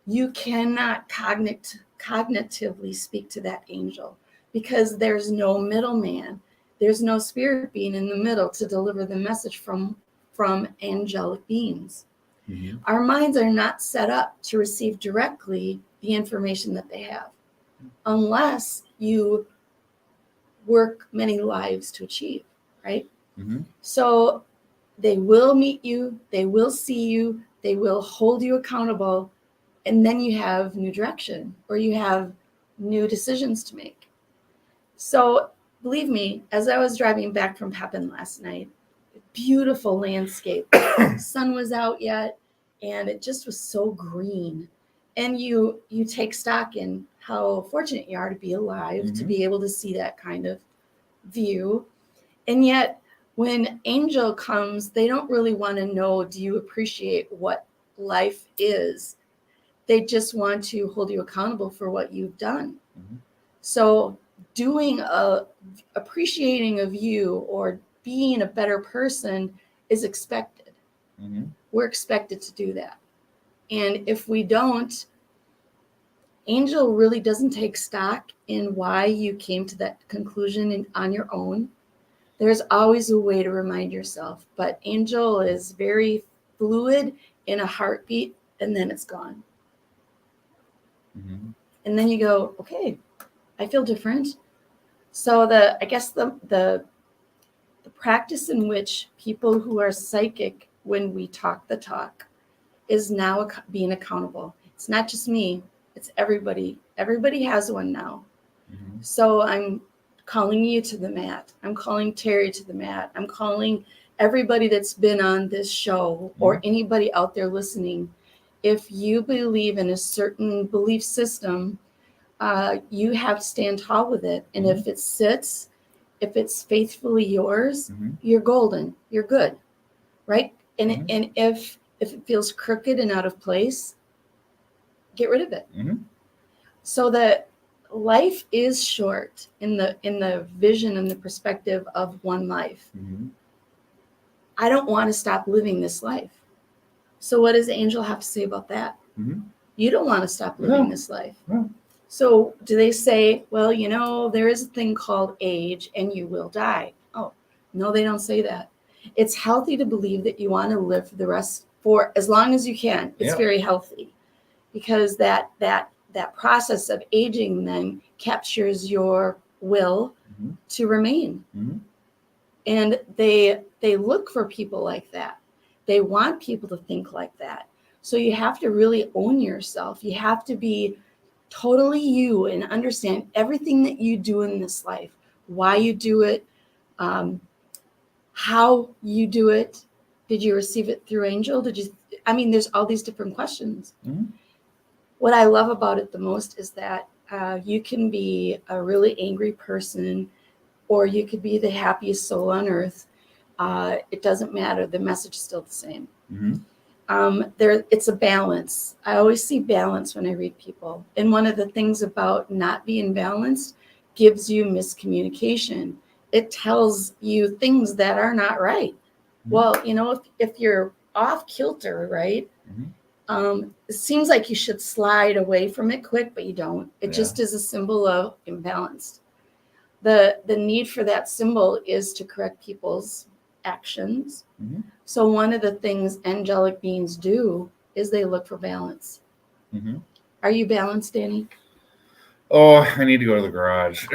you cannot cognitively speak to that angel, because there's no middleman. There's no spirit being in the middle to deliver the message from angelic beings. Our minds are not set up to receive directly the information that they have, unless you work many lives to achieve, right? So they will meet you, they will see you, they will hold you accountable, and then you have new direction, or you have new decisions to make. So believe me, as I was driving back from Pepin last night, beautiful landscape, sun was out yet, and it just was so green. And you take stock in how fortunate you are to be alive, to be able to see that kind of view. And yet when angel comes, they don't really want to know, do you appreciate what life is? They just want to hold you accountable for what you've done. So doing appreciating of you or being a better person is expected. We're expected to do that. And if we don't, angel really doesn't take stock in why you came to that conclusion on your own. There's always a way to remind yourself, but angel is very fluid in a heartbeat, and then it's gone. And then you go, okay, I feel different. So I guess the practice in which people who are psychic, when we talk the talk, is now being accountable. It's not just me, it's everybody. Everybody has one now. So I'm calling you to the mat. I'm calling Terry to the mat. I'm calling everybody that's been on this show, or anybody out there listening. If you believe in a certain belief system, you have to stand tall with it. And if it sits, if it's faithfully yours, you're golden. You're good, right? And if it feels crooked and out of place, get rid of it. So that life is short in the vision and the perspective of one life. I don't want to stop living this life. So what does Angel have to say about that? You don't want to stop living this life. So do they say, well, there is a thing called age and you will die? Oh, no, they don't say that. It's healthy to believe that you want to live for as long as you can. It's very healthy, because that process of aging then captures your will to remain. And they look for people like that. They want people to think like that. So you have to really own yourself. You have to be totally you and understand everything that you do in this life, why you do it, how you do it. Did you receive it through angel? There's all these different questions. Mm-hmm. What I love about it the most is that you can be a really angry person, or you could be the happiest soul on earth. It doesn't matter. The message is still the same. Mm-hmm. It's a balance. I always see balance when I read people. And one of the things about not being balanced gives you miscommunication. It tells you things that are not right. Mm-hmm. Well, if you're off kilter, right? Mm-hmm. It seems like you should slide away from it quick, but you don't. It just is a symbol of imbalance. The need for that symbol is to correct people's actions. Mm-hmm. So one of the things angelic beings do is they look for balance. Mm-hmm. Are you balanced, Danny? Oh, I need to go to the garage.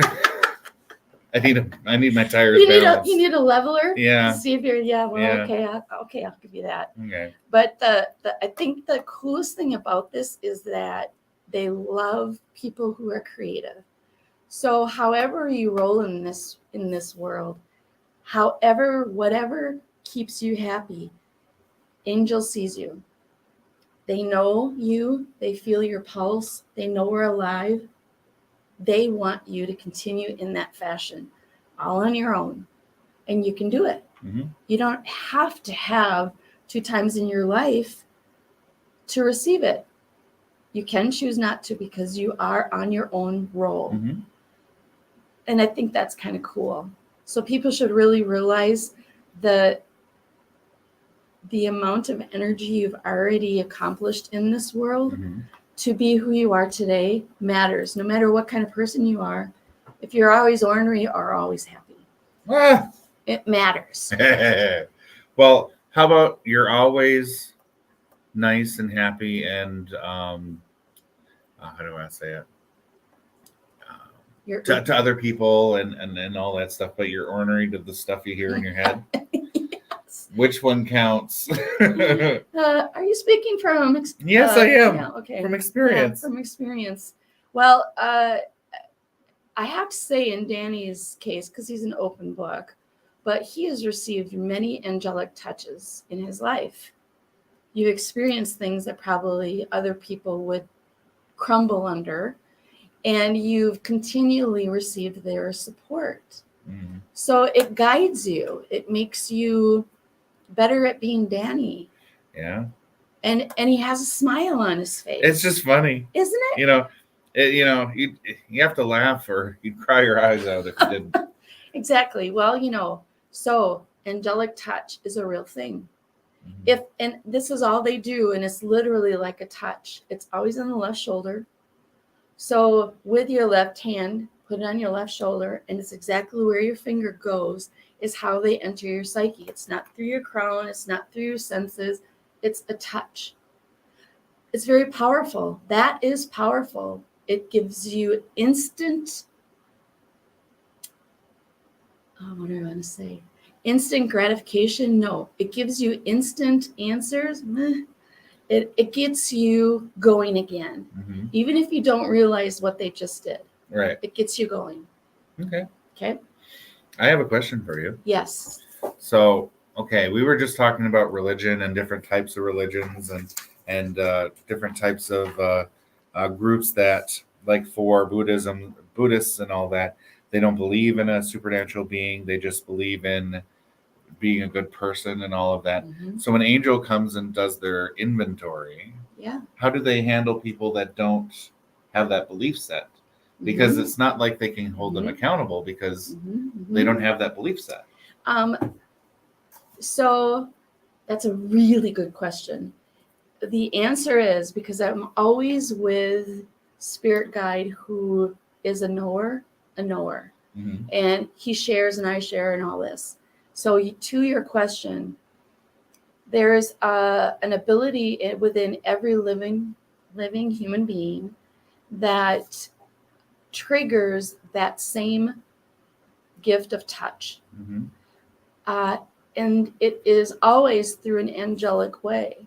I need my tires balanced. You need a leveler. Yeah. To see if you're. Yeah. Well. Yeah. Okay. I'll give you that. Okay. But I think the coolest thing about this is that they love people who are creative. So however you roll in this world, whatever keeps you happy, angel sees you. They know you. They feel your pulse. They know we're alive. They want you to continue in that fashion, all on your own. And you can do it. Mm-hmm. You don't have to have 2 times in your life to receive it. You can choose not to, because you are on your own roll. Mm-hmm. And I think that's kind of cool. So people should really realize that the amount of energy you've already accomplished in this world, mm-hmm. to be who you are today matters. No matter what kind of person you are, if you're always ornery or always happy, it matters. Well, how about you're always nice and happy and how do I say it? To other people and all that stuff, but you're ornery to the stuff you hear in your head. Yes. Which one counts? Are you speaking from experience? Yes, I am. Yeah, okay. From experience. Yeah, from experience. Well, I have to say, in Danny's case, because he's an open book, but he has received many angelic touches in his life. You've experienced things that probably other people would crumble under. And you've continually received their support. Mm-hmm. So it guides you. It makes you better at being Danny. Yeah. And he has a smile on his face. It's just funny, isn't it? You have to laugh or you'd cry your eyes out if you didn't. Exactly. Well, so angelic touch is a real thing. Mm-hmm. And this is all they do, and it's literally like a touch. It's always on the left shoulder. So with your left hand, put it on your left shoulder, and it's exactly where your finger goes is how they enter your psyche. It's not through your crown. It's not through your senses. It's a touch. It's very powerful. That is powerful. It gives you instant, what do I want to say? Instant gratification? No. It gives you instant answers. It gets you going again, mm-hmm. even if you don't realize what they just did. Right. It gets you going. Okay. Okay. I have a question for you. Yes. So, okay, we were just talking about religion and different types of religions and different types of groups that, like for Buddhists and all that, they don't believe in a supernatural being. They just believe in being a good person and all of that. Mm-hmm. So when angel comes and does their inventory, how do they handle people that don't have that belief set? Because mm-hmm. it's not like they can hold mm-hmm. them accountable because mm-hmm. they don't have that belief set. So that's a really good question. The answer is, because I'm always with spirit guide who is a knower, mm-hmm. and he shares and I share and all this. So to your question, there's an ability within every living human being that triggers that same gift of touch. Mm-hmm. it is always through an angelic way.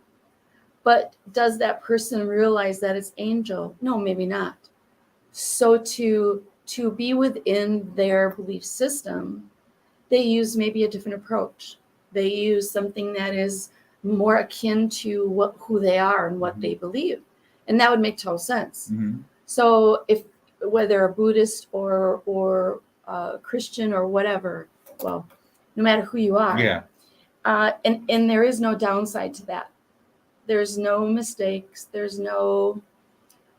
But does that person realize that it's angel? No, maybe not. So to be within their belief system, they use maybe a different approach. They use something that is more akin to who they are and what they believe. And that would make total sense. So if whether a Buddhist or Christian or whatever, well, no matter who you are, Yeah. And there is no downside to that. There's no mistakes. There's no,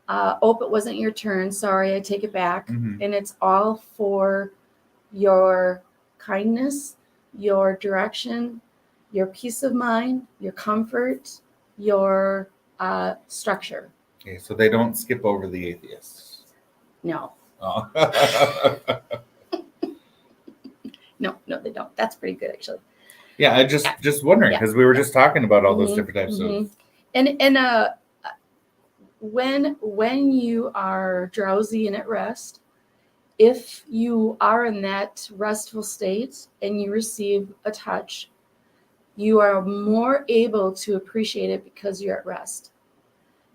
it wasn't your turn. Sorry, I take it back. And it's all for your kindness, your direction, your peace of mind, your comfort, your structure. Okay, so they don't skip over the atheists. No. Oh. No, they don't. That's pretty good, actually. Yeah, I just wondering because we were just talking about all those different types of. And when you are drowsy and at rest, if you are in that restful state and you receive a touch, you are more able to appreciate it because you're at rest.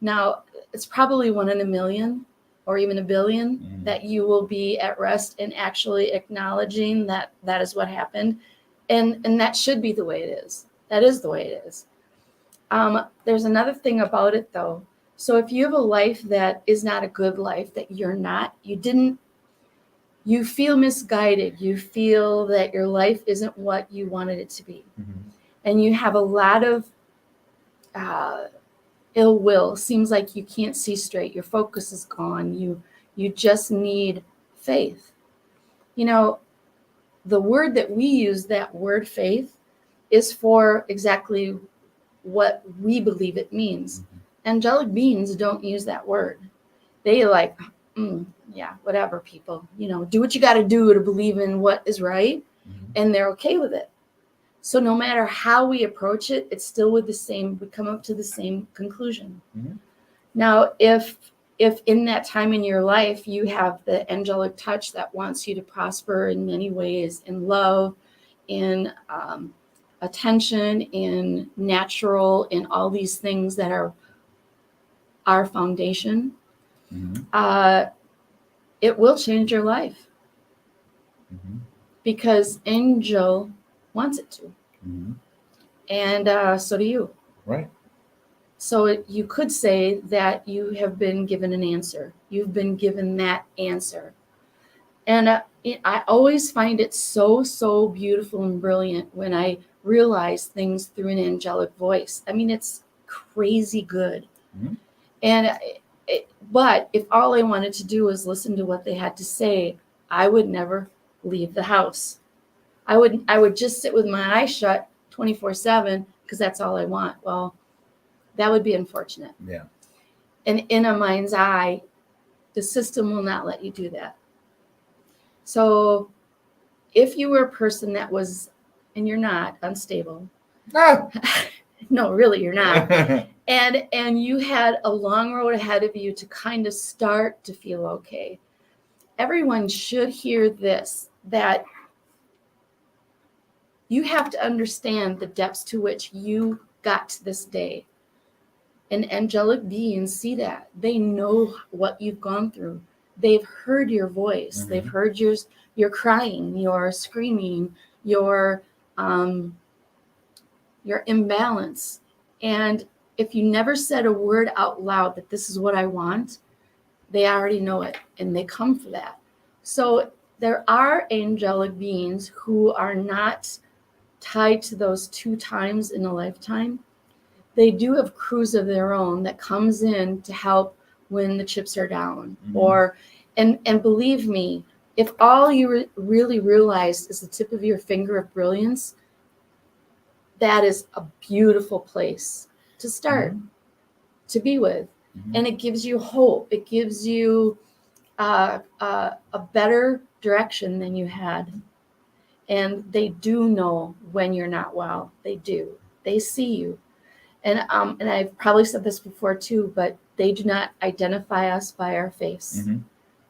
Now, it's probably 1 in a million or even a billion that you will be at rest and actually acknowledging that is what happened. And that should be the way it is. That is the way it is. There's another thing about it, though. So if you have a life that is not a good life, that you feel misguided, you feel that your life isn't what you wanted it to be, and you have a lot of ill will, seems like you can't see straight, your focus is gone, you just need faith. The word that we use, that word faith, is for exactly what we believe it means. Angelic beings don't use that word. They like, yeah, whatever, people, do what you got to do to believe in what is right, and they're okay with it. So no matter how we approach it, it's still we come up to the same conclusion. Now, if in that time in your life you have the angelic touch that wants you to prosper in many ways, in love, in attention, in natural, in all these things that are our foundation, it will change your life because angel wants it to. And so do you. Right. So you could say that you have been given an answer. You've been given that answer. And I always find it so, so beautiful and brilliant when I realize things through an angelic voice. I mean, it's crazy good. And but if all I wanted to do was listen to what they had to say, I would never leave the house. I would just sit with my eyes shut 24/7 because that's all I want. Well, that would be unfortunate. Yeah. And in a mind's eye, the system will not let you do that. So if you were a person that was, and you're not, unstable. No, really, you're not. And you had a long road ahead of you to kind of start to feel okay. Everyone should hear this, that you have to understand the depths to which you got to this day. And angelic beings see that. They know what you've gone through. They've heard your voice. They've heard your crying, your screaming, your imbalance. And if you never said a word out loud that this is what I want, they already know it and they come for that. So there are angelic beings who are not tied to those 2 times in a lifetime. They do have crews of their own that comes in to help when the chips are down. And believe me, if all you really realize is the tip of your finger of brilliance, that is a beautiful place to start, to be with. And it gives you hope. It gives you a better direction than you had. And they do know when you're not well. They do. They see you. And I've probably said this before too, but they do not identify us by our face.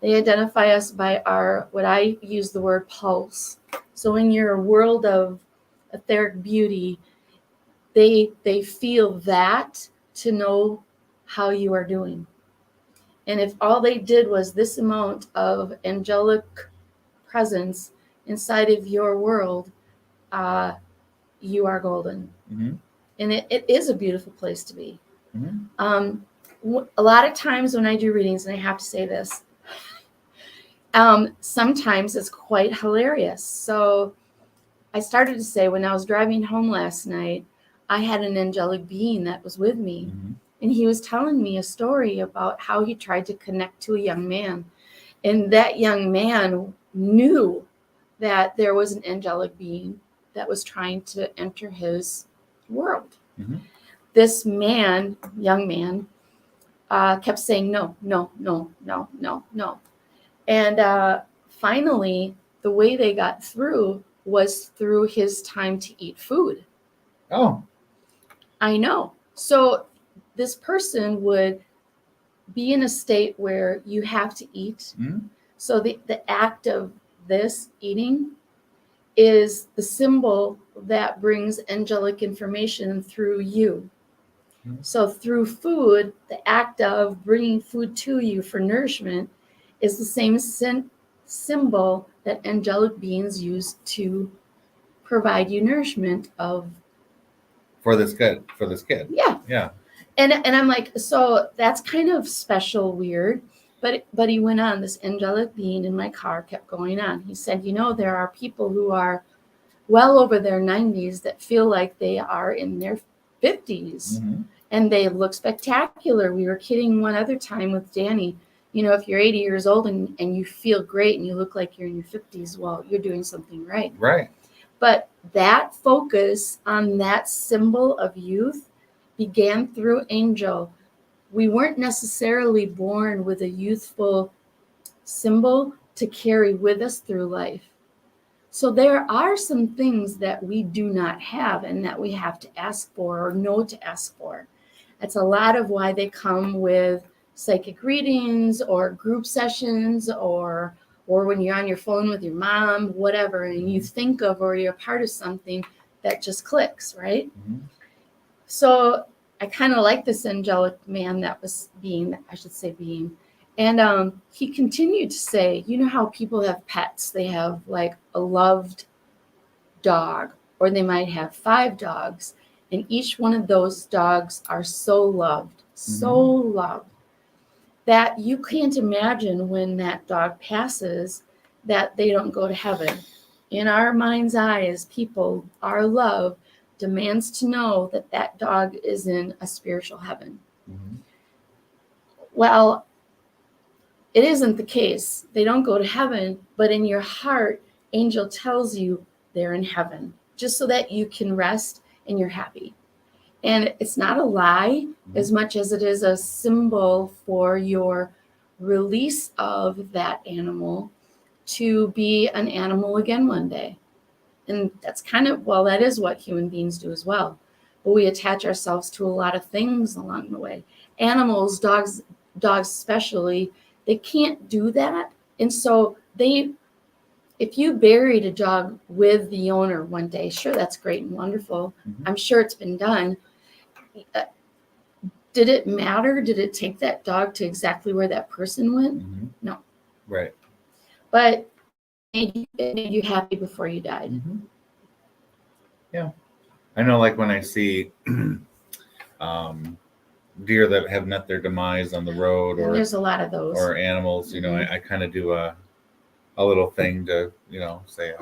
They identify us by our, what I use the word pulse. So in your world of etheric beauty, they feel that to know how you are doing. And if all they did was this amount of angelic presence inside of your world, you are golden. Mm-hmm. And it is a beautiful place to be. Mm-hmm. A lot of times when I do readings, and I have to say this, sometimes it's quite hilarious. So I started to say, when I was driving home last night, I had an angelic being that was with me. Mm-hmm. And he was telling me a story about how he tried to connect to a young man. And that young man knew that there was an angelic being that was trying to enter his world. Mm-hmm. This man, young man, kept saying, no, no, no, no, no, no. And finally, the way they got through was through his time to eat food. Oh. I know. So this person would be in a state where you have to eat. Mm-hmm. So the act of this eating is the symbol that brings angelic information through you. Mm-hmm. So through food, the act of bringing food to you for nourishment is the same symbol that angelic beings use to provide you nourishment of. For this kid. Yeah. Yeah. And I'm like, so that's kind of special, weird. But he went on, this angelic being in my car kept going on. He said, there are people who are well over their 90s that feel like they are in their 50s. Mm-hmm. And they look spectacular. We were kidding one other time with Danny. If you're 80 years old and you feel great and you look like you're in your 50s, well, you're doing something right. Right. But that focus on that symbol of youth began through Angel. We weren't necessarily born with a youthful symbol to carry with us through life. So there are some things that we do not have and that we have to ask for or know to ask for. That's a lot of why they come with psychic readings or group sessions or when you're on your phone with your mom, whatever, and you think of or you're a part of something that just clicks, right? Mm-hmm. So I kind of like this angelic man that was being. And he continued to say, how people have pets. They have like a loved dog, or they might have 5 dogs. And each one of those dogs are so loved, so loved, that you can't imagine when that dog passes that they don't go to heaven. In our mind's eyes, people, our love demands to know that that dog is in a spiritual heaven. Mm-hmm. Well, it isn't the case. They don't go to heaven, but in your heart, Angel tells you they're in heaven, just so that you can rest and you're happy. And it's not a lie as much as it is a symbol for your release of that animal to be an animal again one day. And that's that is what human beings do as well. But we attach ourselves to a lot of things along the way. Animals, dogs especially, they can't do that. And so if you buried a dog with the owner one day, sure, that's great and wonderful. Mm-hmm. I'm sure it's been done. Did it matter? Did it take that dog to exactly where that person went? Mm-hmm. No. Right. But it made you happy before you died. Mm-hmm. Yeah. I know, like when I see deer that have met their demise on the road, or there's a lot of those, or animals, I kind of do a little thing to, say,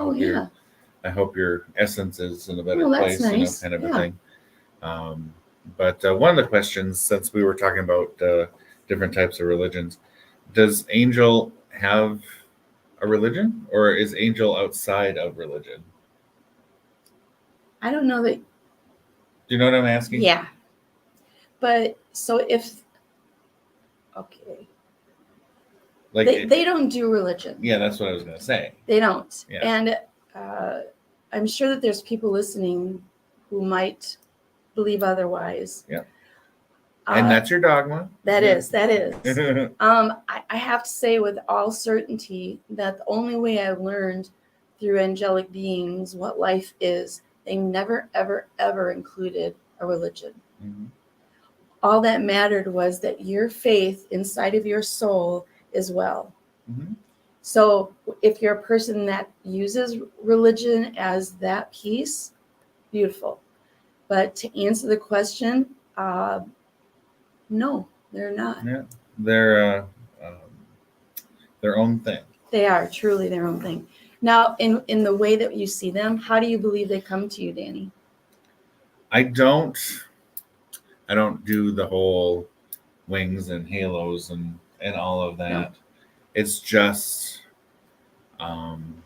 I hope your essence is in a better place, nice. Kind of a thing. But one of the questions, since we were talking about different types of religions, does Angel have a religion, or is Angel outside of religion? I don't know that. Do you know what I'm asking? Yeah. But so like they don't do religion. Yeah, that's what I was going to say. They don't. Yeah. And I'm sure that there's people listening who might believe otherwise. Yeah. And that's your dogma. That is. I have to say with all certainty that the only way I learned through angelic beings what life is They never, ever, ever included a religion. Mhm. All that mattered was that your faith inside of your soul is well. Mhm. So if you're a person that uses religion as that piece, beautiful. But to answer the question, no, they're not. Yeah, they're their own thing. They are truly their own thing. Now, in the way that you see them, how do you believe they come to you, Danny? I don't do the whole wings and halos and all of that. No. It's just um,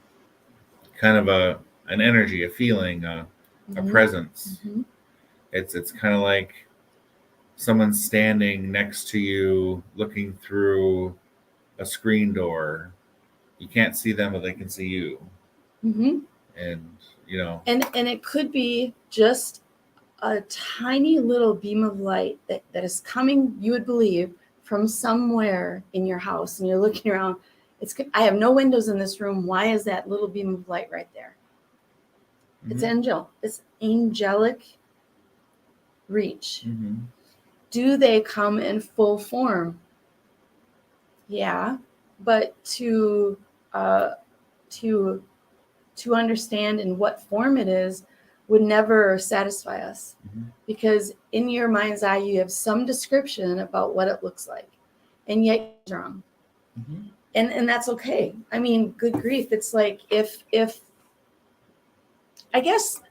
kind of an energy, a feeling, a Mhm. presence. Mhm. It's kind of like someone standing next to you, looking through a screen door. You can't see them, but they can see you. Mhm. And And it could be just a tiny little beam of light that is coming, you would believe, from somewhere in your house, and you're looking around. I have no windows in this room. Why is that little beam of light right there? It's angelic reach. Mhm. Do they come in full form? Yeah, but to understand in what form it is would never satisfy us, Mhm. because in your mind's eye you have some description about what it looks like, and yet you're wrong. Mhm. And that's okay. I mean, good grief, it's like if I guess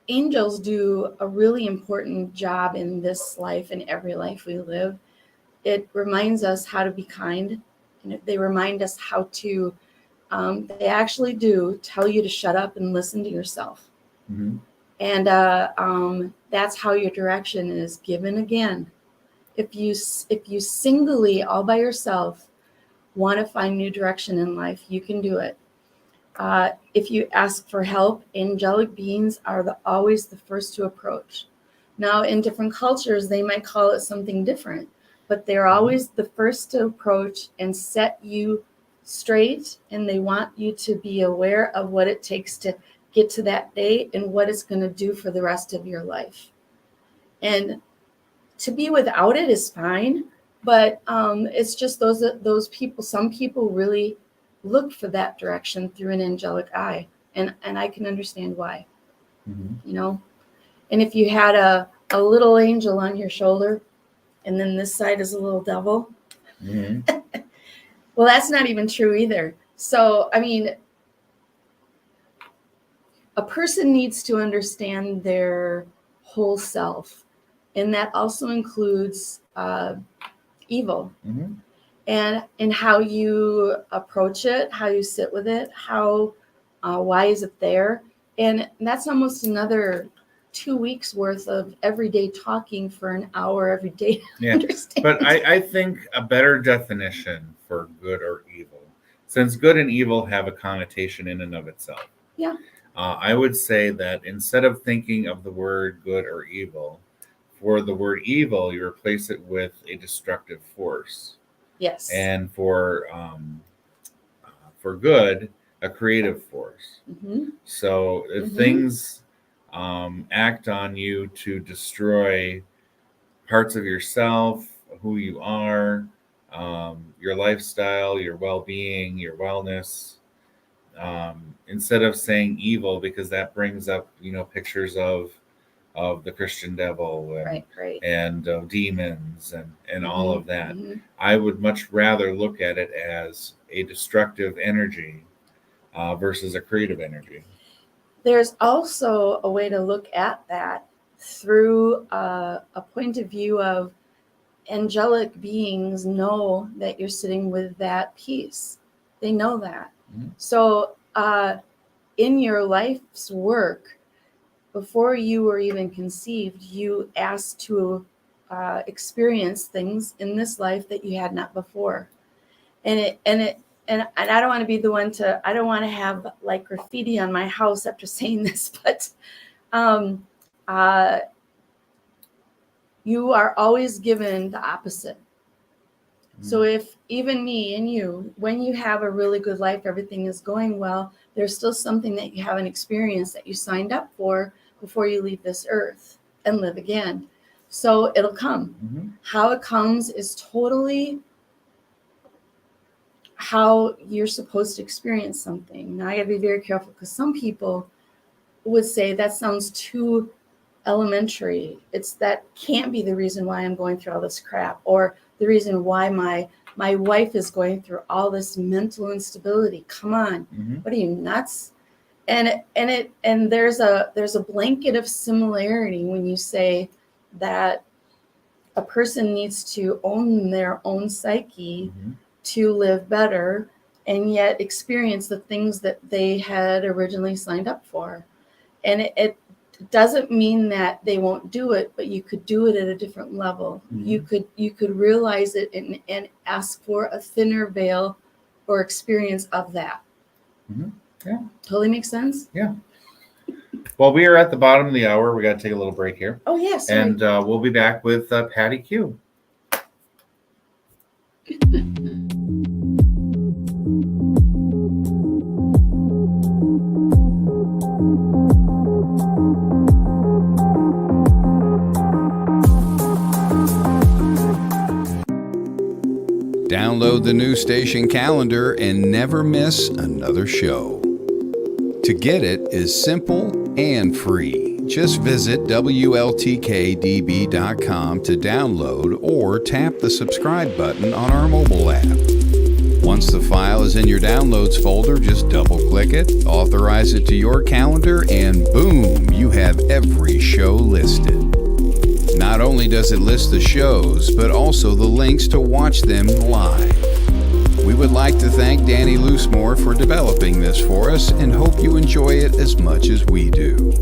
angels do a really important job in this life and every life we live. It reminds us how to be kind, and they remind us how to they actually do tell you to shut up and listen to yourself. Mhm. And that's how your direction is given again. If you singly, all by yourself, want to find new direction in life, you can do it. If you ask for help, angelic beings are always the first to approach. Now, in different cultures, they might call it something different, but they're always the first to approach and set you straight, and they want you to be aware of what it takes to get to that day and what it's going to do for the rest of your life. And to be without it is fine, but it's just those people. Some people really look for that direction through an angelic eye, and I can understand why. Mhm. And if you had a little angel on your shoulder, and then this side is a little devil, Mhm. well, that's not even true either. So, I mean, a person needs to understand their whole self, and that also includes evil. Mhm. And how you approach it, how you sit with it, how why is it there? And that's almost another 2 weeks worth of everyday talking for an hour every day to Yeah, understand. but I think a better definition for good or evil, since good and evil have a connotation in and of itself. Yeah. I would say that instead of thinking of the word good or evil, for the word evil, you replace it with a destructive force, Yes. and for good, a creative force. Mm-hmm. So if Mhm. things act on you to destroy parts of yourself, who you are, your lifestyle, your well-being, your wellness, instead of saying evil, because that brings up pictures of the Christian devil Right. and demons and all of that. Mm-hmm. I would much rather look at it as a destructive energy versus a creative energy. There's also a way to look at that through a point of view of angelic beings know that you're sitting with that peace. They know that. Mhm. So in your life's work, before you were even conceived, you asked to experience things in this life that you had not before. And I don't want to be the one to, I don't want to have like graffiti on my house after saying this, but um, uh, you are always given the opposite. So if even me and you, when you have a really good life, everything is going well, there's still something that you haven't experienced that you signed up for, before you leave this earth and live again. So it'll come. Mm-hmm. How it comes is totally how you're supposed to experience something. Now I gotta be very careful because some people would say that sounds too elementary. That can't be the reason why I'm going through all this crap, or the reason why my wife is going through all this mental instability. Come on, Mm-hmm. what are you, nuts? And there's a blanket of similarity when you say that a person needs to own their own psyche Mm-hmm. to live better and yet experience the things that they had originally signed up for. And it doesn't mean that they won't do it, but you could do it at a different level. Mm-hmm. You could realize it and ask for a thinner veil or experience of that. Mm-hmm. Yeah. Totally makes sense? Yeah. Well, we are at the bottom of the hour. We got to take a little break here. Oh, yes. And we'll be back with Patty Q. Download the new station calendar and never miss another show. To get it is simple and free. Just visit WLTK-DB.com to download or tap the subscribe button on our mobile app. Once the file is in your downloads folder, just double-click it, authorize it to your calendar, and boom, you have every show listed. Not only does it list the shows, but also the links to watch them live. We would like to thank Danny Loosemore for developing this for us and hope you enjoy it as much as we do.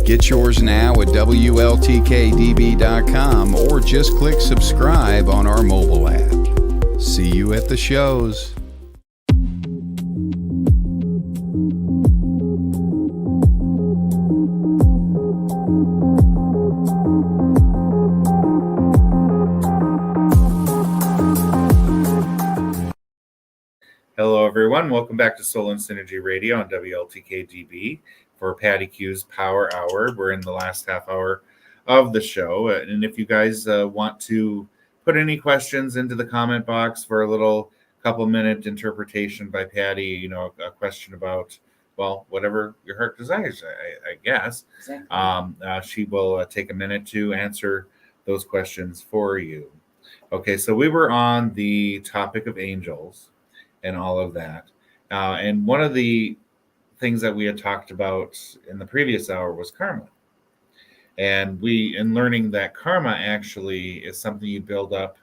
Get yours now at WLTK-DB.com or just click subscribe on our mobile app. See you at the shows. Hello, everyone. Welcome back to Soul and Synergy Radio on WLTK-DB for Patty Q's Power Hour. We're in the last half hour of the show. And if you guys want to put any questions into the comment box for a little couple-minute interpretation by Patty, a question about, well, whatever your heart desires, I guess. Exactly. She will take a minute to answer those questions for you. Okay, so we were on the topic of angels and all of that. And one of the things that we had talked about in the previous hour was karma. And in learning that karma actually is something you build up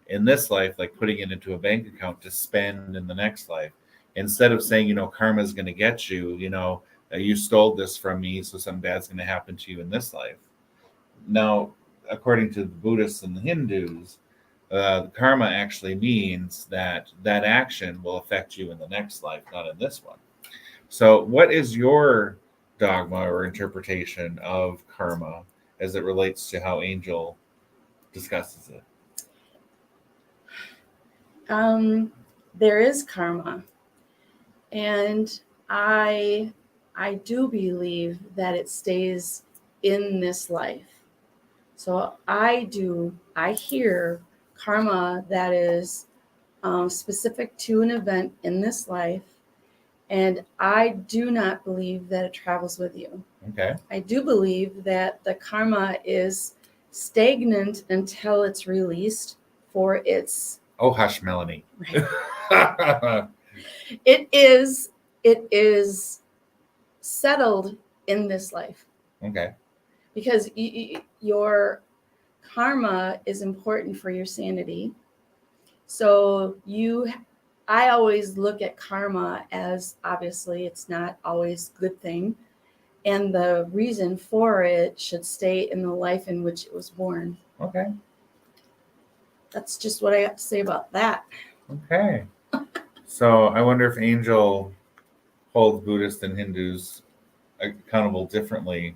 in this life, like putting it into a bank account to spend in the next life. Instead of saying, karma is going to get you, you stole this from me, so something bad's going to happen to you in this life. Now, according to the Buddhists and the Hindus, karma actually means that action will affect you in the next life, not in this one. So what is your dogma or interpretation of karma as it relates to how Angel discusses it? There is karma, and I do believe that it stays in this life. So I hear karma that is specific to an event in this life, and I do not believe that it travels with you. Okay. I do believe that the karma is stagnant until it's released for its... Oh, hush, Melanie. Right. It is settled in this life. Okay. Because your karma is important for your sanity. So I always look at karma as, obviously, it's not always a good thing. And the reason for it should stay in the life in which it was born. Okay. That's just what I have to say about that. Okay. So I wonder if Angel holds Buddhists and Hindus accountable differently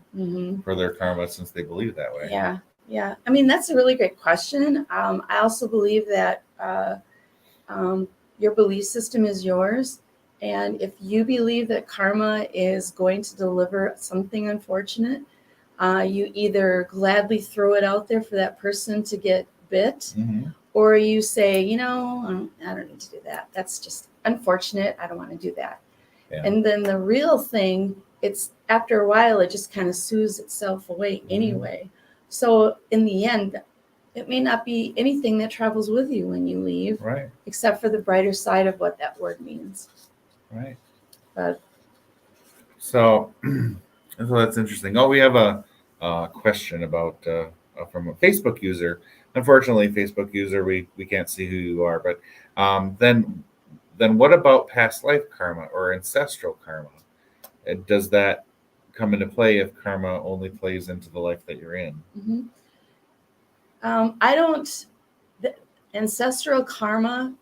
for their karma since they believe that way. Yeah. I mean, that's a really great question. I also believe that your belief system is yours, And if you believe that karma is going to deliver something unfortunate, you either gladly throw it out there for that person to get bit, or you say, I don't need to do that. That's just unfortunate. I don't want to do that. Yeah. And then the real thing, it's after a while, it just kind of soothes itself away anyway. So in the end, it may not be anything that travels with you when you leave, Right. except for the brighter side of what that word means. Right. But So that's interesting. Oh, we have a question about from a Facebook user. Unfortunately, Facebook user, we can't see who you are. But then what about past life karma or ancestral karma? Does that come into play if karma only plays into the life that you're in? I don't. The ancestral karma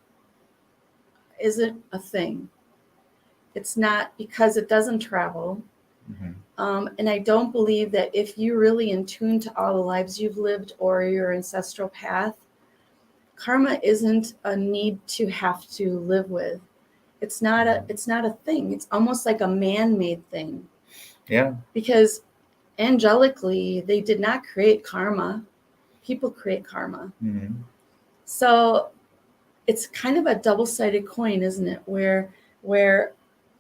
isn't a thing. It's not, because it doesn't travel. And I don't believe that if you're really in tune to all the lives you've lived or your ancestral path, karma isn't a need to have to live with. It's not a thing. It's almost like a man-made thing. Yeah. Because angelically, they did not create karma. People create karma. So it's kind of a double-sided coin, isn't it? Where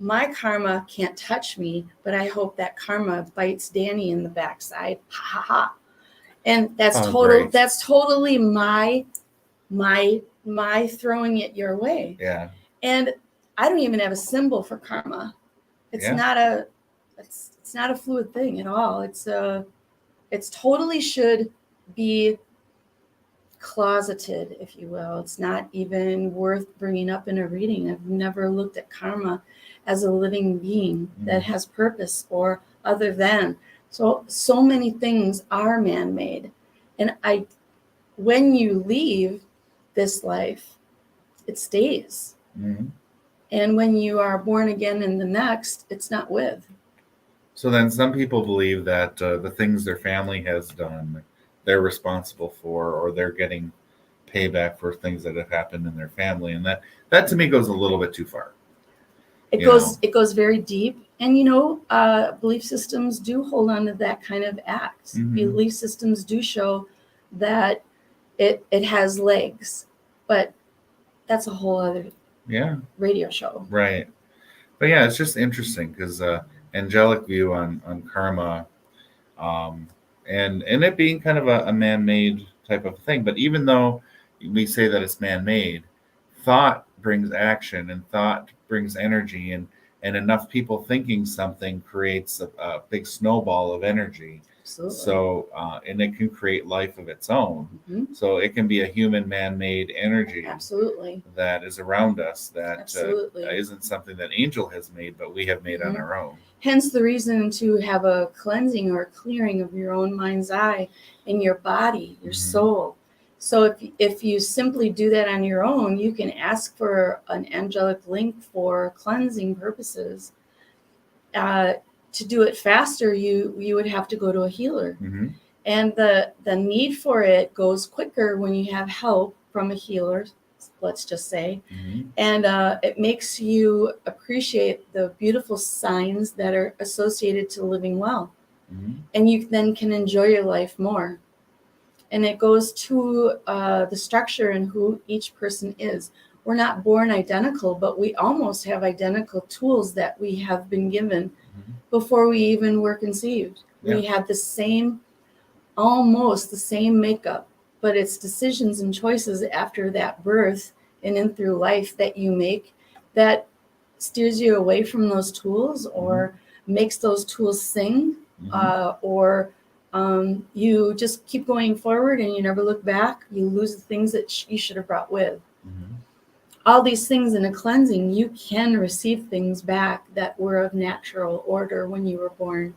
my karma can't touch me, but I hope that karma bites Danny in the backside. Ha ha ha. And that's Great. That's totally my throwing it your way. Yeah. And I don't even have a symbol for karma. It's not a fluid thing at all. It's totally should be closeted, if you will. It's not even worth bringing up in a reading. I've never looked at karma as a living being that has purpose or other than. So many things are man-made. And when you leave this life, it stays. And when you are born again in the next, it's not with. So then some people believe that the things their family has done, they're responsible for, or they're getting payback for things that have happened in their family. And that to me goes a little bit too far. It goes very deep. And, belief systems do hold on to that kind of act. Belief systems do show that it has legs, but that's a whole other radio show. Right. But yeah, it's just interesting because angelic view on karma, and it being kind of a man-made type of thing. But even though we say that it's man-made, thought brings action, and thought brings energy, and enough people thinking something creates a big snowball of energy. Absolutely. So, and it can create life of its own. So it can be a human man-made energy. Absolutely. That is around us that Absolutely. isn't something that angel has made, but we have made on our own. Hence the reason to have a cleansing or clearing of your own mind's eye and your body, your soul. So if you simply do that on your own, you can ask for an angelic link for cleansing purposes. To do it faster, you would have to go to a healer. And the need for it goes quicker when you have help from a healer, let's just say. And it makes you appreciate the beautiful signs that are associated to living well. And you then can enjoy your life more. And it goes to the structure and who each person is. We're not born identical, but we almost have identical tools that we have been given before we even were conceived. We have almost the same makeup, but it's decisions and choices after that birth and in through life that you make that steers you away from those tools or makes those tools sing, or you just keep going forward and you never look back. You lose the things that you should have brought with. All these things in a cleansing, you can receive things back that were of natural order when you were born.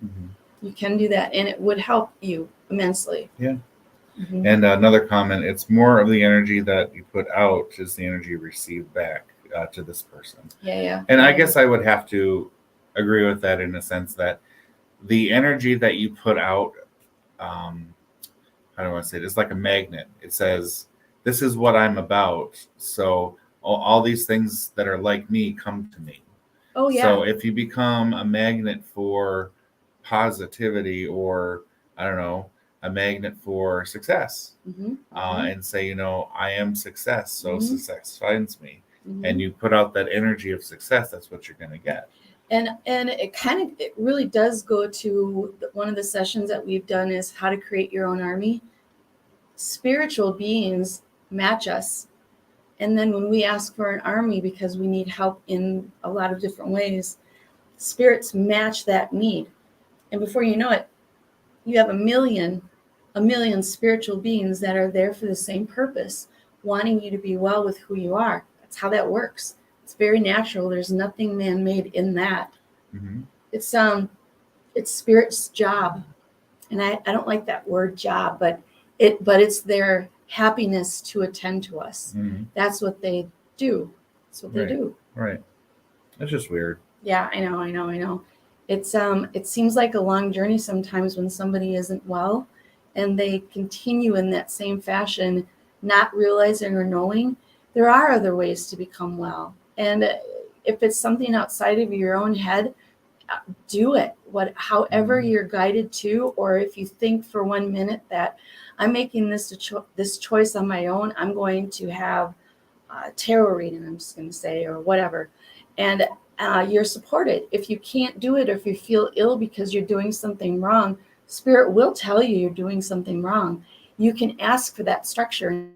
You can do that, and it would help you immensely. And another comment, it's more of the energy that you put out is the energy you receive back to this person. And I guess I would have to agree with that in a sense that the energy that you put out, how do I want to say it? It's like a magnet. It says, this is what I'm about. So all these things that are like me come to me. Oh yeah. So if you become a magnet for positivity, or I don't know, a magnet for success, and say, I am success, so success finds me, and you put out that energy of success, that's what you're going to get. And it really does go to one of the sessions that we've done is how to create your own army. Spiritual beings match us. And then when we ask for an army because we need help in a lot of different ways, spirits match that need. And before you know it, you have a million spiritual beings that are there for the same purpose, wanting you to be well with who you are. That's how that works. It's very natural. There's nothing man-made in that. It's spirit's job. And I don't like that word job, but it's their happiness to attend to us. That's what they do. That's what they do. Right. That's just weird. Yeah, I know. It seems like a long journey sometimes when somebody isn't well and they continue in that same fashion, not realizing or knowing there are other ways to become well. And if it's something outside of your own head, do it. However you're guided to, or if you think for 1 minute that I'm making this choice on my own, I'm going to have tarot reading, I'm just going to say, or whatever, and you're supported. If you can't do it, or if you feel ill because you're doing something wrong, Spirit will tell you you're doing something wrong. You can ask for that structure.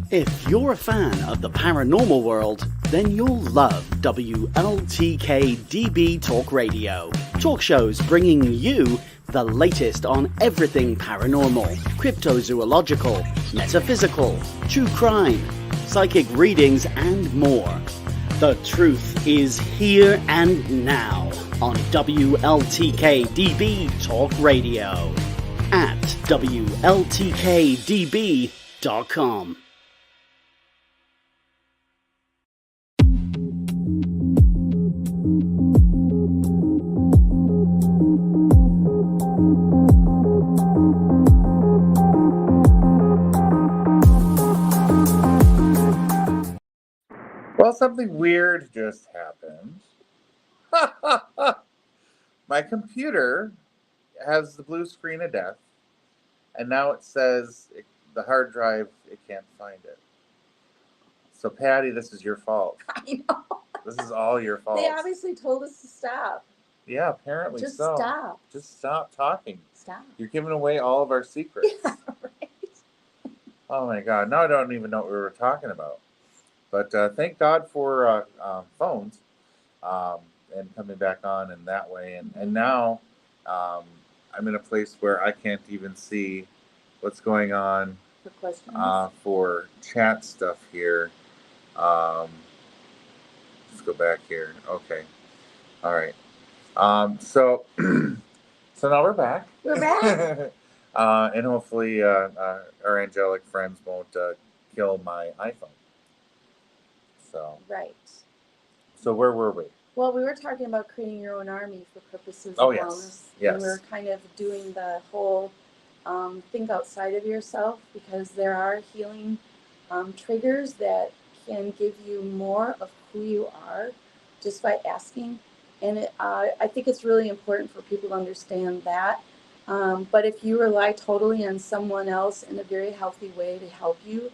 If you're a fan of the paranormal world, then you'll love WLTK-DB Talk Radio. Talk shows bringing you the latest on everything paranormal, cryptozoological, metaphysical, true crime, psychic readings, and more. The truth is here and now on WLTK-DB Talk Radio at WLTKDB.com. Well, something weird just happened. My computer has the blue screen of death, and now it says the hard drive, it can't find it. So, Patty, this is your fault. I know. This is all your fault. They obviously told us to stop. Yeah, apparently Just so. stop. Just stop talking. Stop. You're giving away all of our secrets. Yeah, right. Oh, my God. Now I don't even know what we were talking about. But thank God for phones and coming back on in that way. And now I'm in a place where I can't even see what's going on For questions. For chat stuff here. Let's go back here. Okay. All right. So now we're back. We're back. And hopefully our angelic friends won't kill my iPhone. So. Right. So where were we? Well, we were talking about creating your own army for purposes Oh, of yes. wellness. Yes. And we were kind of doing the whole think outside of yourself, because there are healing triggers that can give you more of who you are just by asking. And I think it's really important for people to understand that. But if you rely totally on someone else in a very healthy way to help you,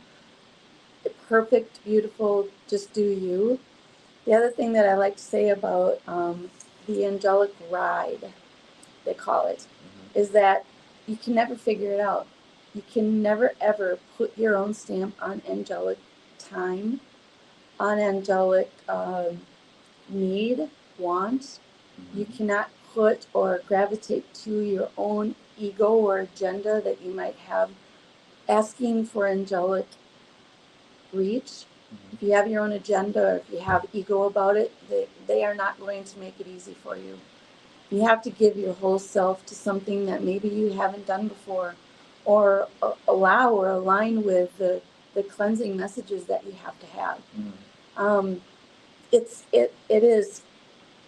perfect, beautiful, just do you. The other thing that I like to say about the angelic ride, they call it, is that you can never figure it out. You can never ever put your own stamp on angelic time, on angelic need, want. You cannot put or gravitate to your own ego or agenda that you might have asking for angelic reach. If you have your own agenda, or if you have ego about it, they are not going to make it easy for you. You have to give your whole self to something that maybe you haven't done before, or allow or align with the cleansing messages that you have to have. It is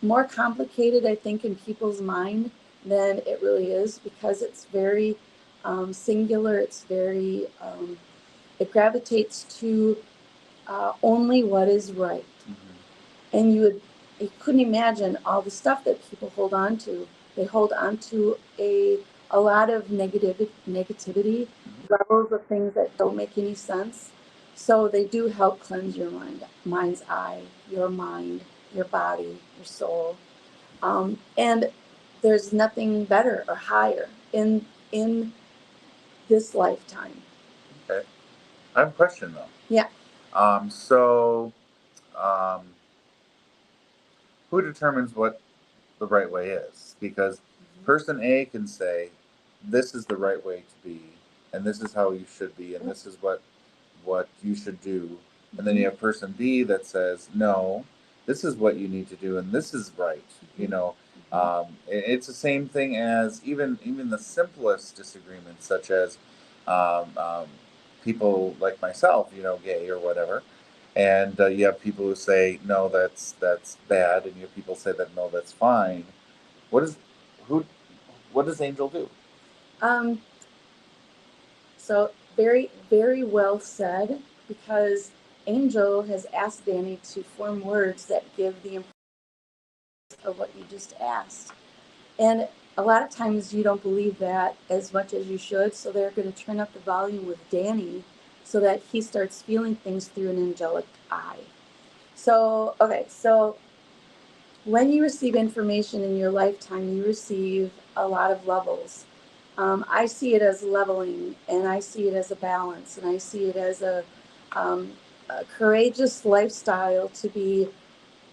more complicated, I think, in people's mind than it really is, because it's very singular. It's very it gravitates to only what is right. And you couldn't imagine all the stuff that people hold on to. They hold on to a lot of negativity, levels of things that don't make any sense. So they do help cleanse your mind's eye, your mind, your body, your soul. And there's nothing better or higher in this lifetime. Okay. I have a question though. Yeah. Who determines what the right way is? Because person A can say, this is the right way to be, and this is how you should be, and this is what you should do. And then you have person B that says, no, this is what you need to do, and this is right. It's the same thing as even the simplest disagreements, such as people like myself, gay or whatever. And you have people who say, no, that's bad, and you have people say that, no, that's fine. What does Angel do? So very, very well said, because Angel has asked Danny to form words that give the impression of what you just asked. And a lot of times you don't believe that as much as you should, so they're going to turn up the volume with Danny so that he starts feeling things through an angelic eye. So when you receive information in your lifetime, you receive a lot of levels. I see it as leveling, and I see it as a balance, and I see it as a courageous lifestyle to be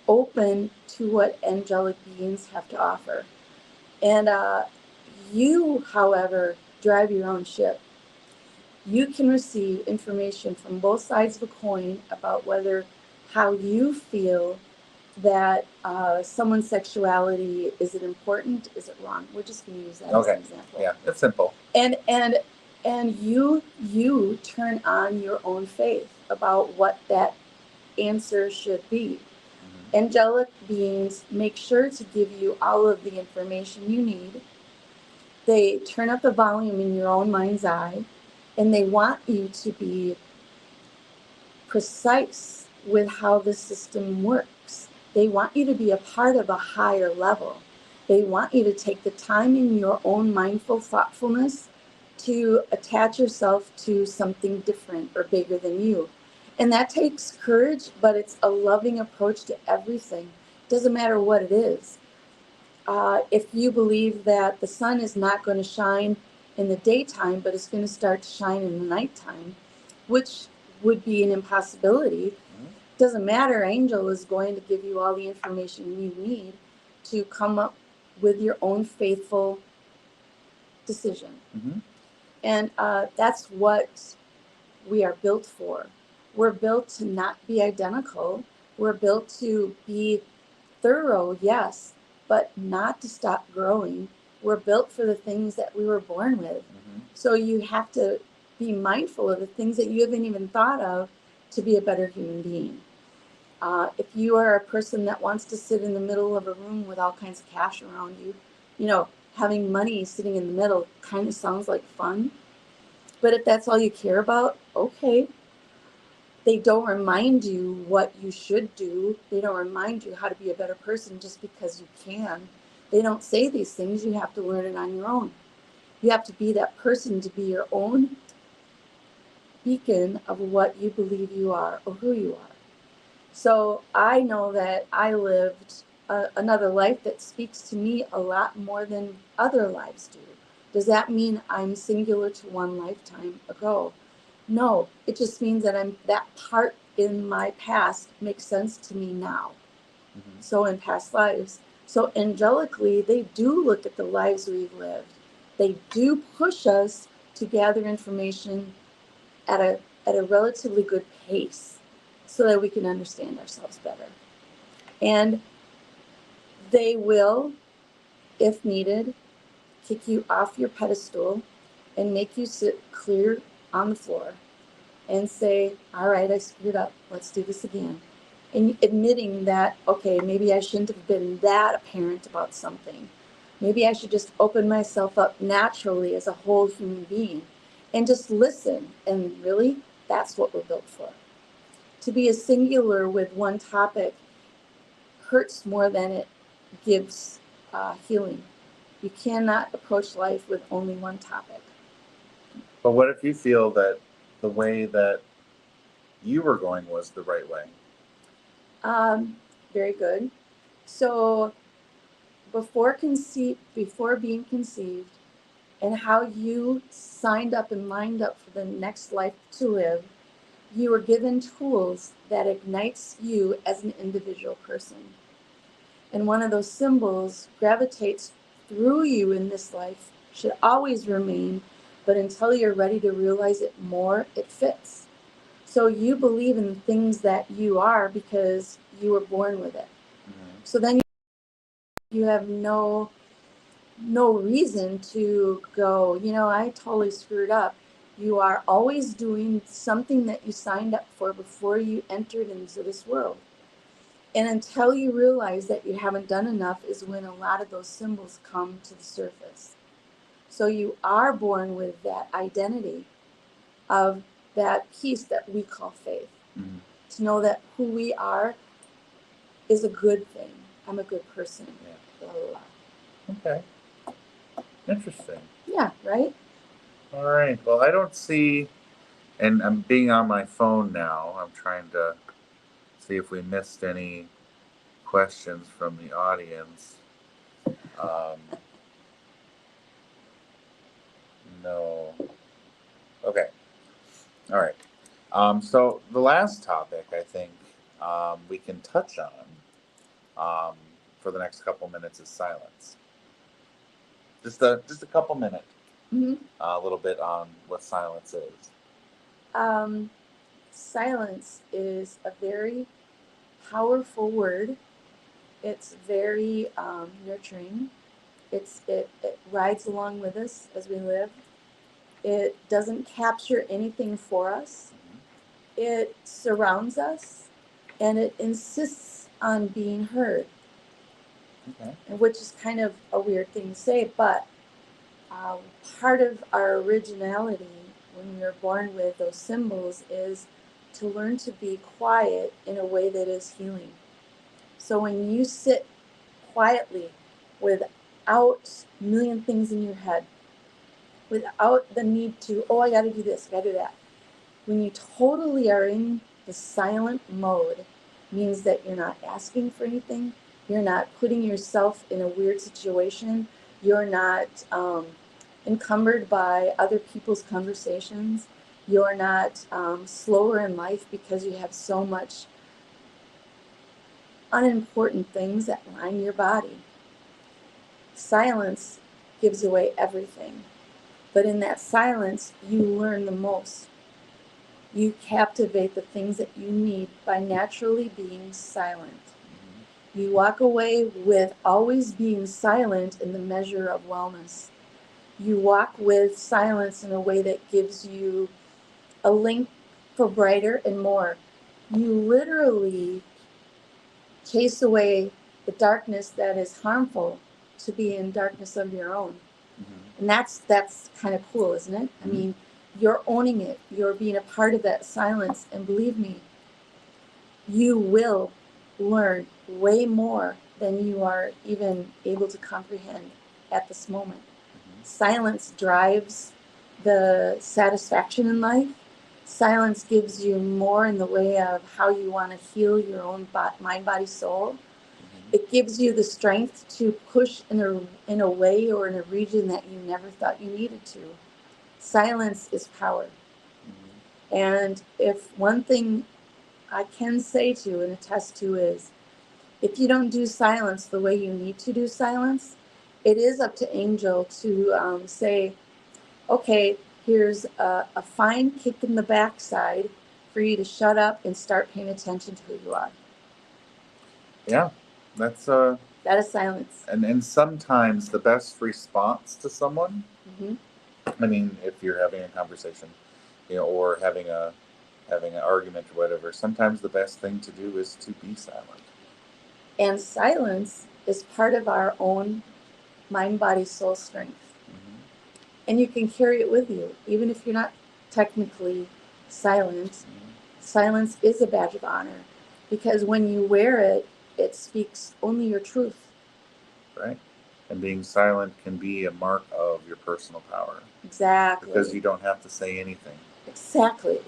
open to what angelic beings have to offer. And you, however, drive your own ship. You can receive information from both sides of a coin about how you feel that someone's sexuality, is it important, is it wrong? We're just going to use that as an example. Yeah, it's simple. And you turn on your own faith about what that answer should be. Angelic beings make sure to give you all of the information you need. They turn up the volume in your own mind's eye, and they want you to be precise with how the system works. They want you to be a part of a higher level. They want you to take the time in your own mindful thoughtfulness to attach yourself to something different or bigger than you. And that takes courage, but it's a loving approach to everything. Doesn't matter what it is. If you believe that the sun is not going to shine in the daytime, but it's going to start to shine in the nighttime, which would be an impossibility, doesn't matter. Angel is going to give you all the information you need to come up with your own faithful decision. And that's what we are built for. We're built to not be identical. We're built to be thorough, yes, but not to stop growing. We're built for the things that we were born with. So you have to be mindful of the things that you haven't even thought of to be a better human being. If you are a person that wants to sit in the middle of a room with all kinds of cash around you, having money sitting in the middle kind of sounds like fun. But if that's all you care about, okay. They don't remind you what you should do. They don't remind you how to be a better person just because you can. They don't say these things. You have to learn it on your own. You have to be that person to be your own beacon of what you believe you are or who you are. So I know that I lived another life that speaks to me a lot more than other lives do. Does that mean I'm singular to one lifetime ago? No, it just means that that part in my past makes sense to me now. Mm-hmm. So in past lives. So angelically, they do look at the lives we've lived. They do push us to gather information at a relatively good pace so that we can understand ourselves better. And they will, if needed, kick you off your pedestal and make you sit clear on the floor and say, all right, I screwed up. Let's do this again. And admitting that, okay, maybe I shouldn't have been that apparent about something. Maybe I should just open myself up naturally as a whole human being and just listen. And really, that's what we're built for. To be a singular with one topic hurts more than it gives healing. You cannot approach life with only one topic. But what if you feel that the way that you were going was the right way? Very good. So before being conceived, and how you signed up and lined up for the next life to live, you were given tools that ignites you as an individual person. And one of those symbols gravitates through you in this life, should always remain, but until you're ready to realize it more, it fits. So you believe in the things that you are because you were born with it. Mm-hmm. So then you have no reason to go, I totally screwed up. You are always doing something that you signed up for before you entered into this world. And until you realize that you haven't done enough is when a lot of those symbols come to the surface. So you are born with that identity of that piece that we call faith. Mm-hmm. To know that who we are is a good thing. I'm a good person. Yeah. Blah, blah, blah. Okay. Interesting. Yeah, right? All right. Well, I don't see, and I'm being on my phone now. I'm trying to see if we missed any questions from the audience. No. Okay. All right. So the last topic I think we can touch on for the next couple minutes is silence. Just a couple minutes. Mm-hmm. A little bit on what silence is. Silence is a very powerful word. It's very nurturing. It rides along with us as we live. It doesn't capture anything for us. It surrounds us, and it insists on being heard. Okay. Which is kind of a weird thing to say, but part of our originality when we were born with those symbols is to learn to be quiet in a way that is healing. So when you sit quietly without a million things in your head, without the need to, I got to do this, I got to do that. When you totally are in the silent mode, means that you're not asking for anything, you're not putting yourself in a weird situation, you're not encumbered by other people's conversations, you're not slower in life because you have so much unimportant things that line your body. Silence gives away everything. But in that silence, you learn the most. You captivate the things that you need by naturally being silent. You walk away with always being silent in the measure of wellness. You walk with silence in a way that gives you a link for brighter and more. You literally chase away the darkness that is harmful to be in darkness of your own. Mhm. And that's kind of cool, isn't it? I mean, you're owning it. You're being a part of that silence. And believe me, you will learn way more than you are even able to comprehend at this moment. Silence drives the satisfaction in life. Silence gives you more in the way of how you want to heal your own mind, body, soul. It gives you the strength to push in a way or in a region that you never thought you needed to. Silence is power. And if one thing I can say to and attest to is, if you don't do silence the way you need to do silence, it is up to Angel to say, okay, here's a fine kick in the backside for you to shut up and start paying attention to who you are. Yeah, that's That is silence. and sometimes the best response to someone. Hmm. I mean, if you're having a conversation, or having an argument or whatever, sometimes the best thing to do is to be silent. And silence is part of our own mind, body, soul strength. And you can carry it with you, even if you're not technically silent. Silence is a badge of honor, because when you wear it, it speaks only your truth. Right? And being silent can be a mark of your personal power. Exactly. Because you don't have to say anything. Exactly.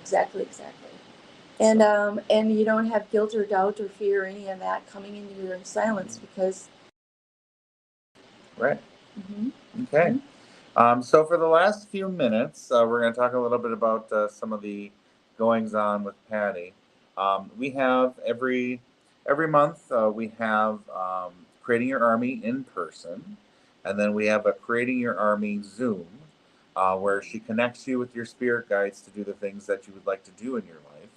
And you don't have guilt or doubt or fear or any of that coming into your silence because. Right. Okay. So for the last few minutes, we're going to talk a little bit about some of the goings on with Patty. We have every month we have Creating Your Army in person, and then we have a Creating Your Army Zoom, where she connects you with your spirit guides to do the things that you would like to do in your life,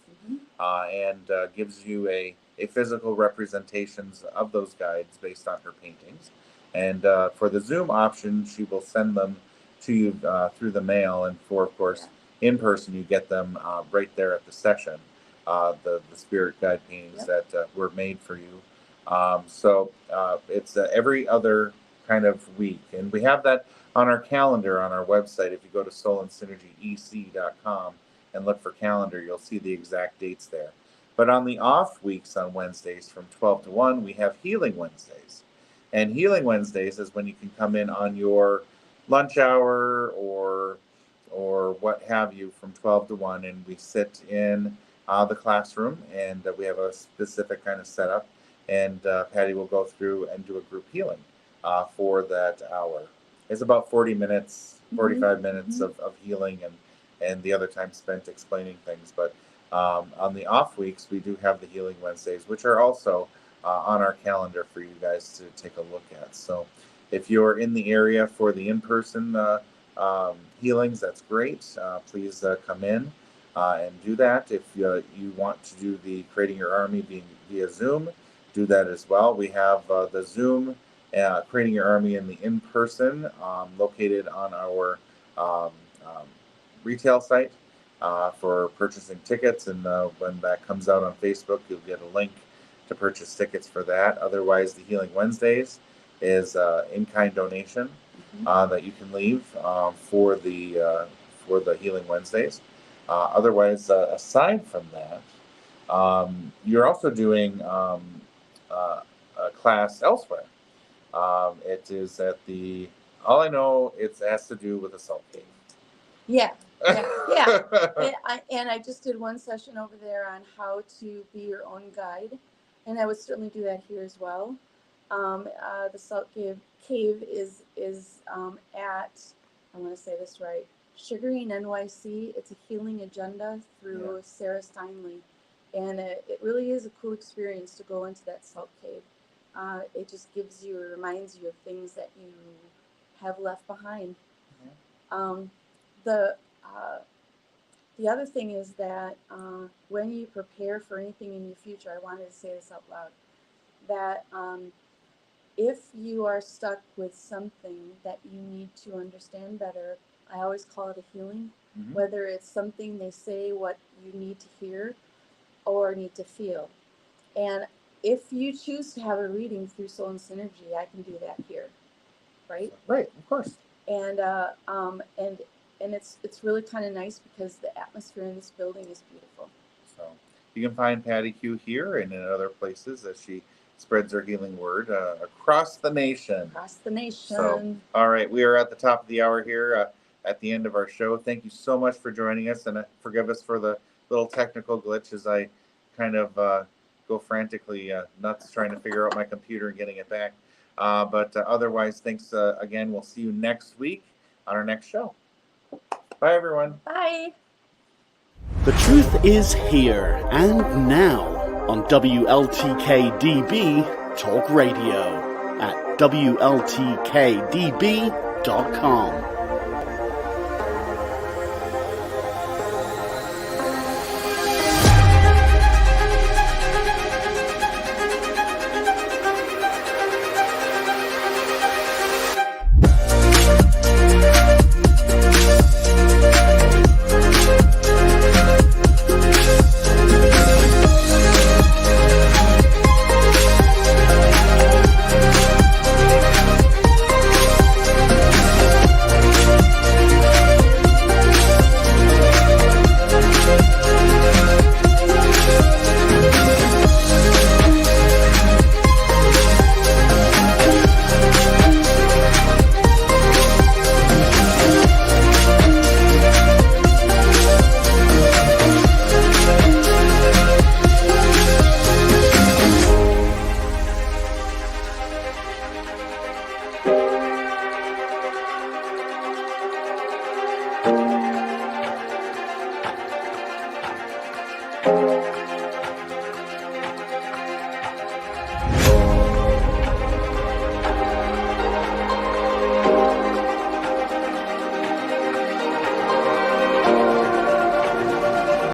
and gives you a physical representations of those guides based on her paintings. And for the Zoom option, she will send them to you through the mail. And for, of course, in person, you get them right there at the session, the spirit guide paintings that were made for you. So it's every other kind of week. And we have that on our calendar on our website. If you go to soulandsynergyec.com and look for calendar, you'll see the exact dates there. But on the off weeks on Wednesdays from 12 to 1, we have Healing Wednesdays. And Healing Wednesdays is when you can come in on your lunch hour or what have you from 12 to 1, and we sit in the classroom, and we have a specific kind of setup, and Patty will go through and do a group healing for that hour. It's about 40 minutes, 45 minutes of healing, and the other time spent explaining things. But on the off weeks, we do have the Healing Wednesdays, which are also on our calendar for you guys to take a look at. So if you're in the area for the in-person healings, that's great. Please come in and do that. If you want to do the Creating Your Army via Zoom, do that as well. We have the Zoom Creating Your Army in the in-person located on our retail site for purchasing tickets. And when that comes out on Facebook, you'll get a link to purchase tickets for that. Otherwise, the Healing Wednesdays is in-kind donation that you can leave for the Healing Wednesdays. Otherwise, aside from that, you're also doing a class elsewhere. It is at the. All I know, it has to do with a salt cave. Yeah. And I just did one session over there on how to be your own guide, and I would certainly do that here as well. The Salt Cave is at, I want to say this right, Sugaring NYC. It's a healing agenda through Sarah Steinley, and it really is a cool experience to go into that Salt Cave. It just reminds you of things that you have left behind. The other thing is that when you prepare for anything in your future, I wanted to say this out loud, that if you are stuck with something that you need to understand better, I always call it a healing, whether it's something they say what you need to hear or need to feel. And if you choose to have a reading through Soul and Synergy, I can do that here. right? Right, of course. And it's really kind of nice because the atmosphere in this building is beautiful. So you can find Patty Q here and in other places as she spreads her healing word across the nation. Across the nation. So, all right, we are at the top of the hour here at the end of our show. Thank you so much for joining us, and forgive us for the little technical glitch as I kind of go frantically nuts trying to figure out my computer and getting it back. But otherwise, thanks again. We'll see you next week on our next show. Bye, everyone. Bye. The truth is here and now on WLTK-DB Talk Radio at WLTK-DB.com.